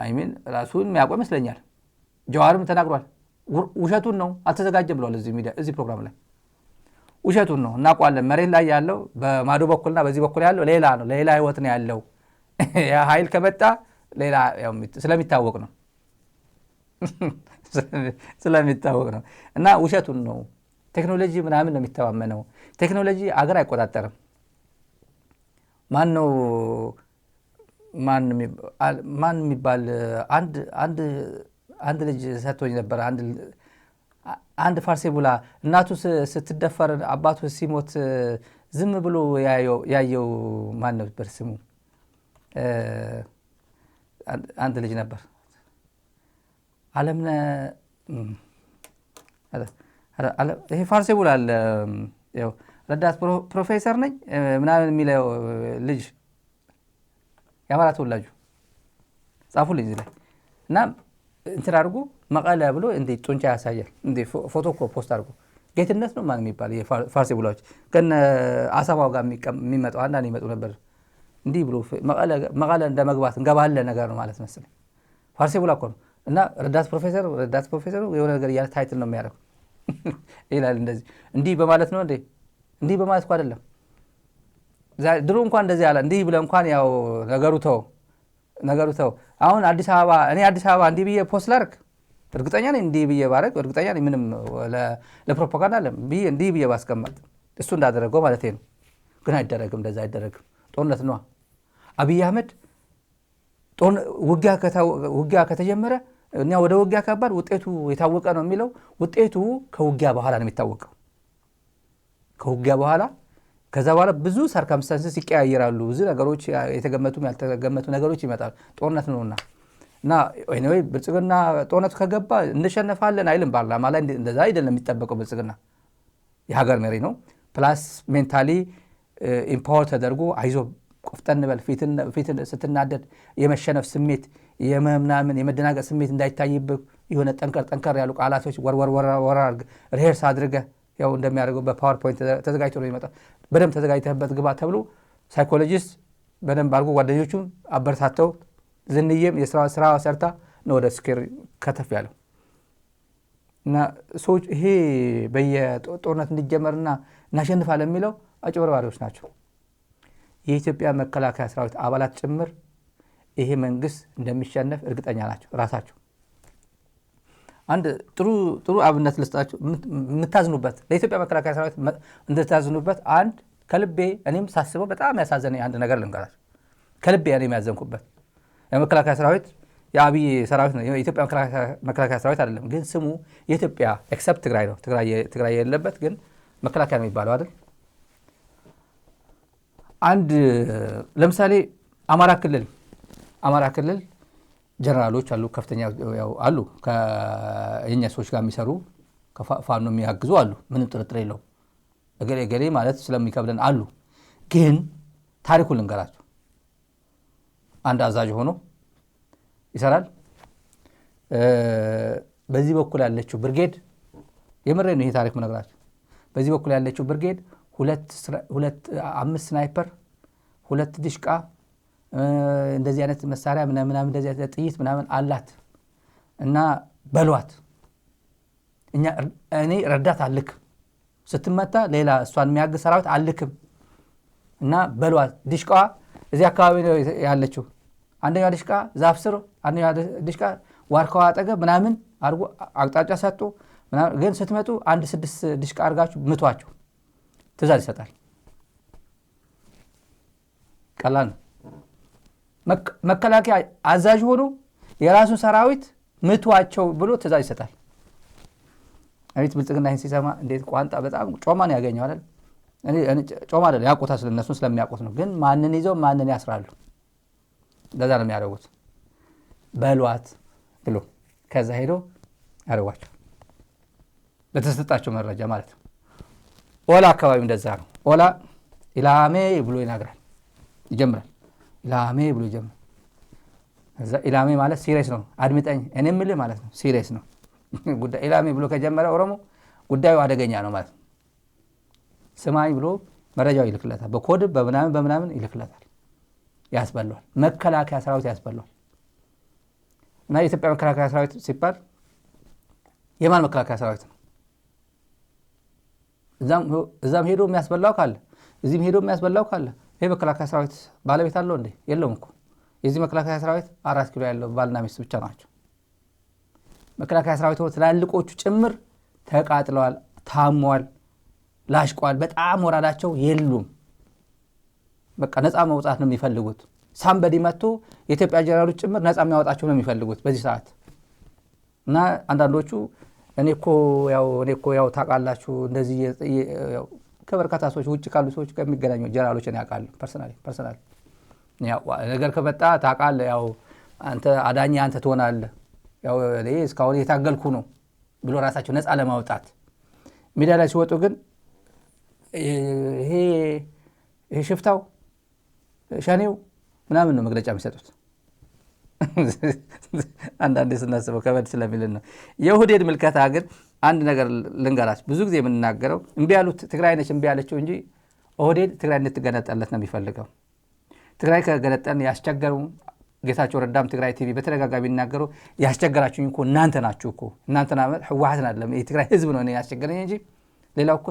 አይሚን ራሱን የሚያውቀው ይመስለኛል። ጀዋርም ተናግሯል። ውሸቱን ነው አልተዘጋጀም ብሏል እዚህ ፕሮግራም ላይ። ውሸቱን ነው እናውቀዋለን። መሬት ላይ ያለው በማዶ በኩልና በዚህ በኩል ያለው ሌላ ነው። ሌላ ህይወት ነው ያለው። ያ ኃይል ከመጣ ሌላ ስለሚታወቅ ነው ስለሚታወቅ ነው። እና ውሸቱን ነው። ቴክኖሎጂ ምናምን ነው የሚተማመነው። ቴክኖሎጂ አገር አይቆጣጠርም። ማን የሚባል አንድ ልጅ ሰጥቶኝ ነበር። አንድ ፋርሴ ቡላ እናቱ ስትደፈር አባቱ ሲሞት ዝም ብሎ ያየው ማን ነበር ስሙ? አንድ ልጅ ነበር አለምነ ይሄ ፋርሴ ቡላ አለ ረዳት ፕሮፌሰር ነኝ ምናምን የሚለው ልጅ የአማራ ተወላጁ ጻፉልኝ እዚህ ላይ እና እንትን አድርጎ መቀለ ብሎ እንዴ ጡንቻ ያሳያል። እንዴ ፎቶ እኮ ፖስት አድርጎ ጌትነት ነው ማን የሚባል የፋርሴ ቡላዎች ከነ አሰባው ጋር የሚመጣው አንዳንድ ይመጡ ነበር። እንዲህ ብሎ መቀለ እንደ መግባት እንገባለን ነገር ነው ማለት መሰለኝ። ፋርሴ ቡላ እኮ ነው። እና ረዳት ፕሮፌሰሩ የሆነ ነገር እያለ ታይትል ነው የሚያደርገው ይላል። እንደዚህ እንዲህ በማለት ነው እንዴ? እንዲህ በማለት እኮ አይደለም። ድሮ እንኳን እንደዚህ ያለ እንዲህ ብለህ እንኳን ያው ነገሩ ተው። አሁን አዲስ አበባ እንዲህ ብዬ ፖስት ላድርግ እርግጠኛ ነኝ። እንዲህ ብዬ ባደርግ እርግጠኛ ነኝ። ምንም ለፕሮፓጋንዳ አለም እንዲህ ብዬ ባስቀመጥ እሱ እንዳደረገው ማለት ነው። ግን አይደረግም፣ እንደዛ አይደረግም። ጦርነት ነዋ። አብይ አህመድ ውጊያ ከተጀመረ እኛ ወደ ውጊያ ከባድ ውጤቱ የታወቀ ነው የሚለው። ውጤቱ ከውጊያ በኋላ ነው የሚታወቀው። ከውጊያ በኋላ ከዛ በኋላ ብዙ ሰርከምስታንስስ ይቀያየራሉ። ብዙ ነገሮች የተገመቱም ያልተገመቱ ነገሮች ይመጣሉ። ጦርነት ነውና እና ኤኒዌይ ብልጽግና ጦርነቱ ከገባ እንሸነፋለን አይልም። ፓርላማ ላይ እንደዛ አይደለም የሚጠበቀው። ብልጽግና የሀገር መሪ ነው። ፕላስ ሜንታሊ ኢምፓወር ተደርጎ አይዞ ቆፍጠን በል ፊትን ስትናደድ የመሸነፍ ስሜት የመምናምን የመደናገጥ ስሜት እንዳይታይብህ የሆነ ጠንከር ያሉ ቃላቶች ወርወር ሪሄርስ አድርገህ ያው እንደሚያደርገው በፓወርፖይንት ተዘጋጅቶ ነው ይመጣ። በደንብ ተዘጋጅተህበት ግባ ተብሎ ሳይኮሎጂስት በደንብ አድርጎ ጓደኞቹን አበረታተው ዝንዬም የስራ ሰርታ ነው ወደ ስኬር ከተፍ ያለው። እና ሰዎች ይሄ በየጦርነት እንዲጀመርና እናሸንፋለን የሚለው አጭበርባሪዎች ናቸው። የኢትዮጵያ መከላከያ ሰራዊት አባላት ጭምር ይሄ መንግስት እንደሚሸነፍ እርግጠኛ ናቸው ራሳቸው። አንድ ጥሩ አብነት ልስጣችሁ የምታዝኑበት ለኢትዮጵያ መከላከያ ሰራዊት እንድታዝኑበት አንድ ከልቤ እኔም ሳስበው በጣም ያሳዘነኝ አንድ ነገር ልንገራችሁ። ከልቤ እኔም ያዘንኩበት የመከላከያ ሰራዊት የአብይ ሰራዊት ነው። የኢትዮጵያ መከላከያ ሰራዊት አይደለም፣ ግን ስሙ የኢትዮጵያ ኤክሰፕት ትግራይ ነው። ትግራይ የሌለበት ግን መከላከያ ነው የሚባለው አይደል? አንድ ለምሳሌ አማራ ክልል ጀነራሎች አሉ፣ ከፍተኛ አሉ፣ ከኛ ሰዎች ጋር የሚሰሩ ከፋኖ የሚያግዙ አሉ። ምንም ጥርጥር የለውም። እገሌ ማለት ስለሚከብለን አሉ። ግን ታሪኩን ልንገራቸው። አንድ አዛዥ ሆኖ ይሰራል። በዚህ በኩል ያለችው ብርጌድ የምሬ ነው ይሄ ታሪክ ምነግራቸው። በዚህ በኩል ያለችው ብርጌድ 5 ስናይፐር 2 ዲሽቃ እንደዚህ አይነት መሳሪያ ምናምን እንደዚህ አይነት ጥይት ምናምን አላት እና በሏት እኔ ረዳት አልክም፣ ስትመታ ሌላ እሷን የሚያግዝ ሰራዊት አልክም እና በሏት። ዲሽቃዋ እዚህ አካባቢ ነው ያለችው። አንደኛው ዲሽቃ ዛፍ ስር፣ አንደኛው ዲሽቃ ዋርካዋ አጠገብ ምናምን አድርጎ አቅጣጫ ሰጡ። ግን ስትመጡ 6 ዲሽቃ አድርጋችሁ ምቷቸው ትእዛዝ ይሰጣል። ቀላል ነው። መከላከያ አዛዥ ሆኖ የራሱን ሰራዊት ምቷቸው ብሎ ትእዛዝ ይሰጣል። አቤት ብልጽግና ይህን ሲሰማ እንዴት ቋንጣ በጣም ጮማን ያገኘው አይደል? እኔ ጮማ አይደል ያውቁታል፣ ስለነሱ ስለሚያውቁት ነው። ግን ማንን ይዘው ማንን ያስራሉ? ለዛ ነው የሚያደርጉት። በሏት ብሎ ከዛ ሄዶ ያደርጓቸው ለተሰጣቸው መረጃ ማለት ነው። ኦላ አካባቢ እንደዛ ነው። ኦላ ኢላሜ ብሎ ይጀምራል። ኢላሜ ብሎ ይጀምራል። ከዛ ኢላሜ ማለት ሲሪየስ ነው፣ አድምጠኝ እኔ የምልህ ማለት ነው። ሲሪየስ ነው ጉዳይ። ኢላሜ ብሎ ከጀመረ ኦሮሞ ጉዳዩ አደገኛ ነው ማለት ነው። ስማኝ ብሎ መረጃው ይልክለታል። በኮድ በምናምን ይልክለታል። ያስበሏል። መከላከያ ሰራዊት ያስበሏል። እና የኢትዮጵያ መከላከያ ሰራዊት ሲባል የማን መከላከያ ሰራዊት ነው? እዛም ሄዶ የሚያስበላው ካለ እዚህም ሄዶ የሚያስበላው ካለ ይሄ መከላከያ ሰራዊት ባለቤት አለው እንዴ? የለውም እኮ። የዚህ መከላከያ ሰራዊት 4 ኪሎ ያለው ባልና ሚስት ብቻ ናቸው። መከላከያ ሰራዊት ትላልቆቹ ጭምር ተቃጥለዋል፣ ታሟል፣ ላሽቋል። በጣም ወራዳቸው የሉም። በቃ ነፃ መውጣት ነው የሚፈልጉት። ሳምበዲ መጥቶ የኢትዮጵያ ጀነራሎች ጭምር ነፃ የሚያወጣቸው ነው የሚፈልጉት በዚህ ሰዓት። እና አንዳንዶቹ እኔ እኮ ያው ታውቃላችሁ እንደዚህ ከበርካታ ሰዎች ውጭ ካሉ ሰዎች ከሚገናኙ ጀነራሎችን ያውቃሉ። ፐርሰናሊ ነገር ከመጣ ታውቃለህ፣ ያው አንተ አዳኛ አንተ ትሆናለህ፣ ያው እኔ እስካሁን የታገልኩ ነው ብሎ ራሳቸው ነፃ ለማውጣት ሚዲያ ላይ ሲወጡ ግን ይሄ ሽፍታው ሸኔው ምናምን ነው መግለጫ የሚሰጡት። አንዳንዴ ስናስበው ከበድ ስለሚልን ነው። የኦህዴድ ምልከታ ግን አንድ ነገር ልንገራችሁ። ብዙ ጊዜ የምንናገረው እምቢ ያሉት ትግራይ ነች እምቢ ያለችው እንጂ ኦህዴድ ትግራይ እንድትገነጠለት ነው የሚፈልገው። ትግራይ ከገነጠልን ያስቸገሩ ጌታቸው ረዳም ትግራይ ቲቪ በተደጋጋሚ የሚናገረው ያስቸገራችሁኝ እኮ እናንተ ናችሁ እኮ እናንተና ህወሓት አይደለም የትግራይ ህዝብ ነው እኔ ያስቸገረኝ እንጂ ሌላው እኮ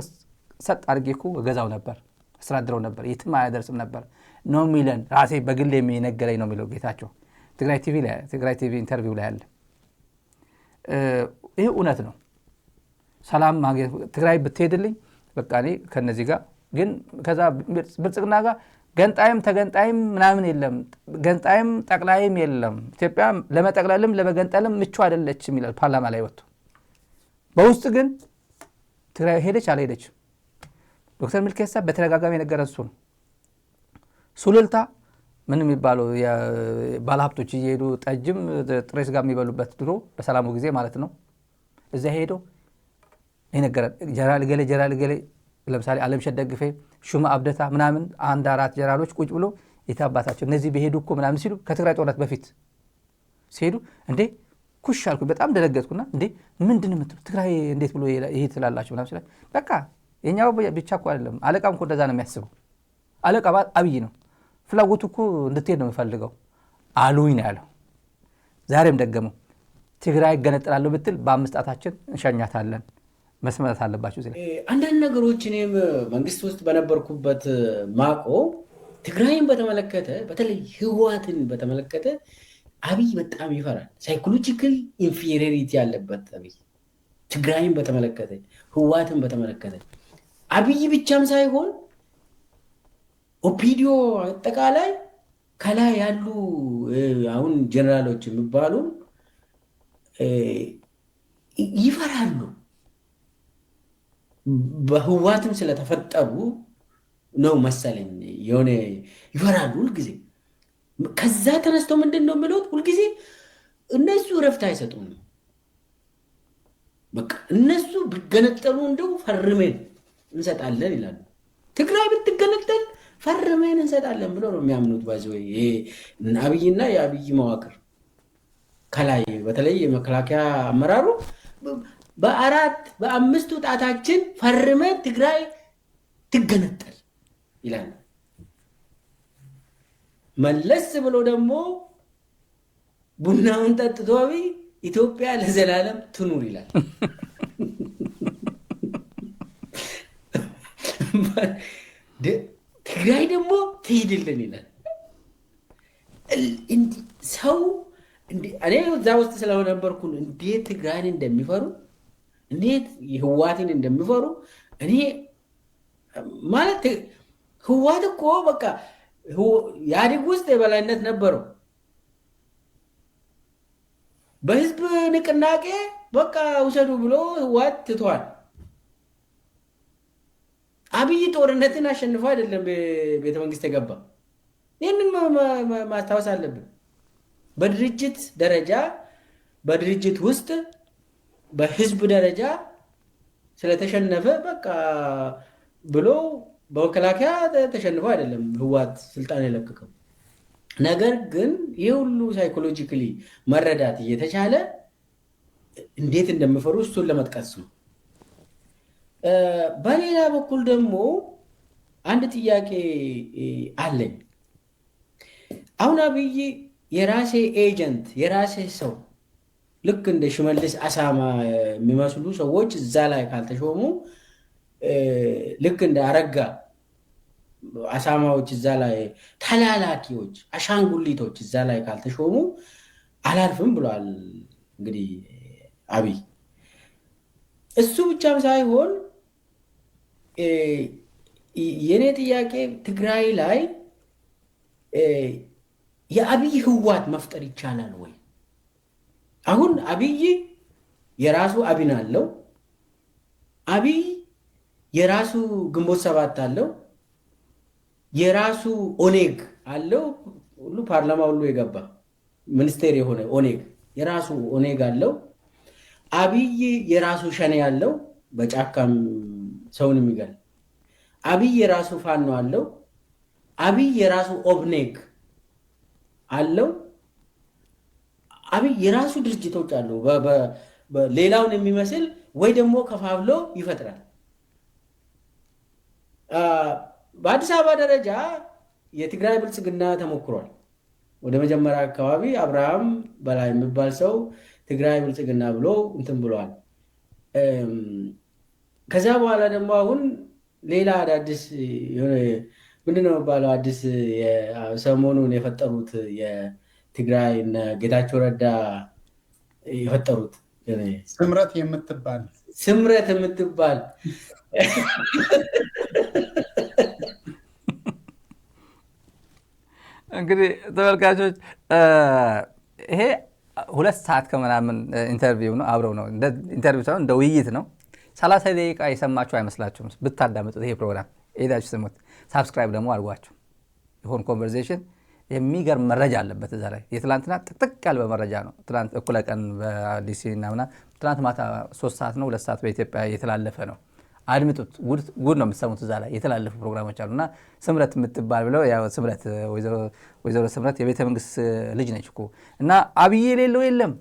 ሰጥ አድርጌ እኮ ገዛው ነበር፣ አስተዳድረው ነበር፣ የትም አያደርስም ነበር ነው የሚለን። ራሴ በግል የሚነገረኝ ነው የሚለው ጌታቸው ትግራይ ቲቪ ኢንተርቪው ላይ አለ። ይህ እውነት ነው። ሰላም ማግኘት ትግራይ ብትሄድልኝ በቃ እኔ ከነዚህ ጋር ግን ከዛ ብልጽግና ጋር ገንጣይም ተገንጣይም ምናምን የለም፣ ገንጣይም ጠቅላይም የለም፣ ኢትዮጵያ ለመጠቅለልም ለመገንጠልም ምቹ አይደለችም ይላል ፓርላማ ላይ ወጥቶ። በውስጥ ግን ትግራይ ሄደች አልሄደችም ዶክተር ሚልኬሳ በተደጋጋሚ የነገረን እሱ ነው። ሱሉልታ ምን የሚባለው ባለሀብቶች እየሄዱ ጠጅም ጥሬ ስጋ የሚበሉበት ድሮ በሰላሙ ጊዜ ማለት ነው። እዚያ ሄዶ የነገረን ጀነራል ገሌ ለምሳሌ አለምሸት ደግፌ፣ ሹማ አብደታ ምናምን 1-4 ጀነራሎች ቁጭ ብሎ የታባታቸው እነዚህ በሄዱ እኮ ምናምን ሲሉ ከትግራይ ጦርነት በፊት ሲሄዱ እንዴ ኩሽ አልኩኝ። በጣም ደነገጥኩና እንዴ ምንድን ነው የምትሉት ትግራይ እንዴት ብሎ ይሄ ትላላችሁ ምናምን ሲል በቃ የኛው ብቻ እኮ አይደለም አለቃም እኮ እንደዛ ነው የሚያስበው። አለቃ አብይ ነው ፍላጎቱ እኮ እንድትሄድ ነው የሚፈልገው አሉኝ ነው ያለው። ዛሬም ደገመው ትግራይ ገነጥላለሁ ብትል በ5 ጣታችን እንሸኛታለን። መስመረት አለባችሁ። አንዳንድ ነገሮች እኔም መንግስት ውስጥ በነበርኩበት ማቆ ትግራይን በተመለከተ በተለይ ህወሓትን በተመለከተ አብይ በጣም ይፈራል። ሳይኮሎጂካል ኢንፌሪዮሪቲ ያለበት አብይ ትግራይን በተመለከተ ህወሓትን በተመለከተ አብይ ብቻም ሳይሆን ኦፒዲዮ አጠቃላይ ከላይ ያሉ አሁን ጀነራሎች የሚባሉ ይፈራሉ። በህወሓትም ስለተፈጠሩ ነው መሰለኝ የሆነ ይፈራሉ ሁልጊዜ። ከዛ ተነስተው ምንድን ነው የሚሉት ሁልጊዜ እነሱ እረፍት አይሰጡም። በቃ እነሱ ቢገነጠሉ እንደው ፈርመን እንሰጣለን ይላሉ። ትግራይ ብትገነጠል ፈርመን እንሰጣለን ብሎ ነው የሚያምኑት። ባይዘው ይሄ አብይና የአብይ መዋቅር ከላይ በተለይ የመከላከያ አመራሩ በ4-5 ጣታችን ፈርመን ትግራይ ትገነጠል ይላል። መለስ ብሎ ደግሞ ቡናውን ጠጥቶ አብይ ኢትዮጵያ ለዘላለም ትኑር ይላል። ትግራይ ደግሞ ትሄድልን ይላል። ሰው እኔ እዛ ውስጥ ስለነበርኩ እንዴት ትግራይን እንደሚፈሩ እንዴት ህወሓትን እንደሚፈሩ እኔ ማለት ህወሓት እኮ በቃ ኢህአዴግ ውስጥ የበላይነት ነበረው። በህዝብ ንቅናቄ በቃ ውሰዱ ብሎ ህወሓት ትቷል። አብይ ጦርነትን አሸንፎ አይደለም ቤተ መንግስት የገባ። ይህንን ማስታወስ አለብን። በድርጅት ደረጃ በድርጅት ውስጥ በህዝብ ደረጃ ስለተሸነፈ በቃ ብሎ በመከላከያ ተሸንፎ አይደለም ህወሓት ስልጣን የለቀቀው። ነገር ግን ይህ ሁሉ ሳይኮሎጂካሊ መረዳት እየተቻለ እንዴት እንደሚፈሩ እሱን ለመጥቀስ ነው። በሌላ በኩል ደግሞ አንድ ጥያቄ አለኝ። አሁን አብይ የራሴ ኤጀንት የራሴ ሰው ልክ እንደ ሽመልስ አሳማ የሚመስሉ ሰዎች እዛ ላይ ካልተሾሙ፣ ልክ እንደ አረጋ አሳማዎች እዛ ላይ ተላላኪዎች፣ አሻንጉሊቶች እዛ ላይ ካልተሾሙ አላልፍም ብሏል። እንግዲህ አብይ እሱ ብቻም ሳይሆን የኔ ጥያቄ ትግራይ ላይ የአብይ ህወሓት መፍጠር ይቻላል ወይ? አሁን አብይ የራሱ አብን አለው። አብይ የራሱ ግንቦት ሰባት አለው። የራሱ ኦኔግ አለው። ሁሉ ፓርላማ ሁሉ የገባ ሚኒስቴር የሆነ ኦኔግ የራሱ ኦኔግ አለው። አብይ የራሱ ሸኔ አለው፣ በጫካም ሰውን የሚገል። አብይ የራሱ ፋኖ አለው። አብይ የራሱ ኦብኔግ አለው። አብይ የራሱ ድርጅቶች አሉ። ሌላውን የሚመስል ወይ ደግሞ ከፋፍሎ ይፈጥራል። በአዲስ አበባ ደረጃ የትግራይ ብልጽግና ተሞክሯል። ወደ መጀመሪያ አካባቢ አብርሃም በላይ የሚባል ሰው ትግራይ ብልጽግና ብሎ እንትን ብለዋል። ከዛ በኋላ ደግሞ አሁን ሌላ አዳዲስ ምንድነው የሚባለው አዲስ ሰሞኑን የፈጠሩት የትግራይ እነ ጌታቸው ረዳ የፈጠሩት ስምረት የምትባል እንግዲህ ተመልካቾች ይሄ 2 ሰዓት ከምናምን ኢንተርቪው ነው። አብረው ነው ኢንተርቪው ሳይሆን እንደ ውይይት ነው። 30 ደቂቃ የሰማችሁ አይመስላችሁም? ብታዳምጡት ይሄ ፕሮግራም ሄዳችሁ ስሙት። ሳብስክራይብ ደግሞ አድርጓችሁ የሆን ኮንቨርሴሽን የሚገርም መረጃ አለበት እዛ ላይ። የትላንትና ጥቅጥቅ ያለ በመረጃ ነው። ትላንት እኩለ ቀን በዲሲ እና ምናምን፣ ትላንት ማታ 3 ሰዓት ነው 2 ሰዓት በኢትዮጵያ የተላለፈ ነው። አድምጡት። ጉድ ነው የምትሰሙት። እዛ ላይ የተላለፉ ፕሮግራሞች አሉና ስምረት የምትባል ብለው ያው ስምረት ወይዘሮ ስምረት የቤተ መንግስት ልጅ ነች እኮ እና አብይ የሌለው የለም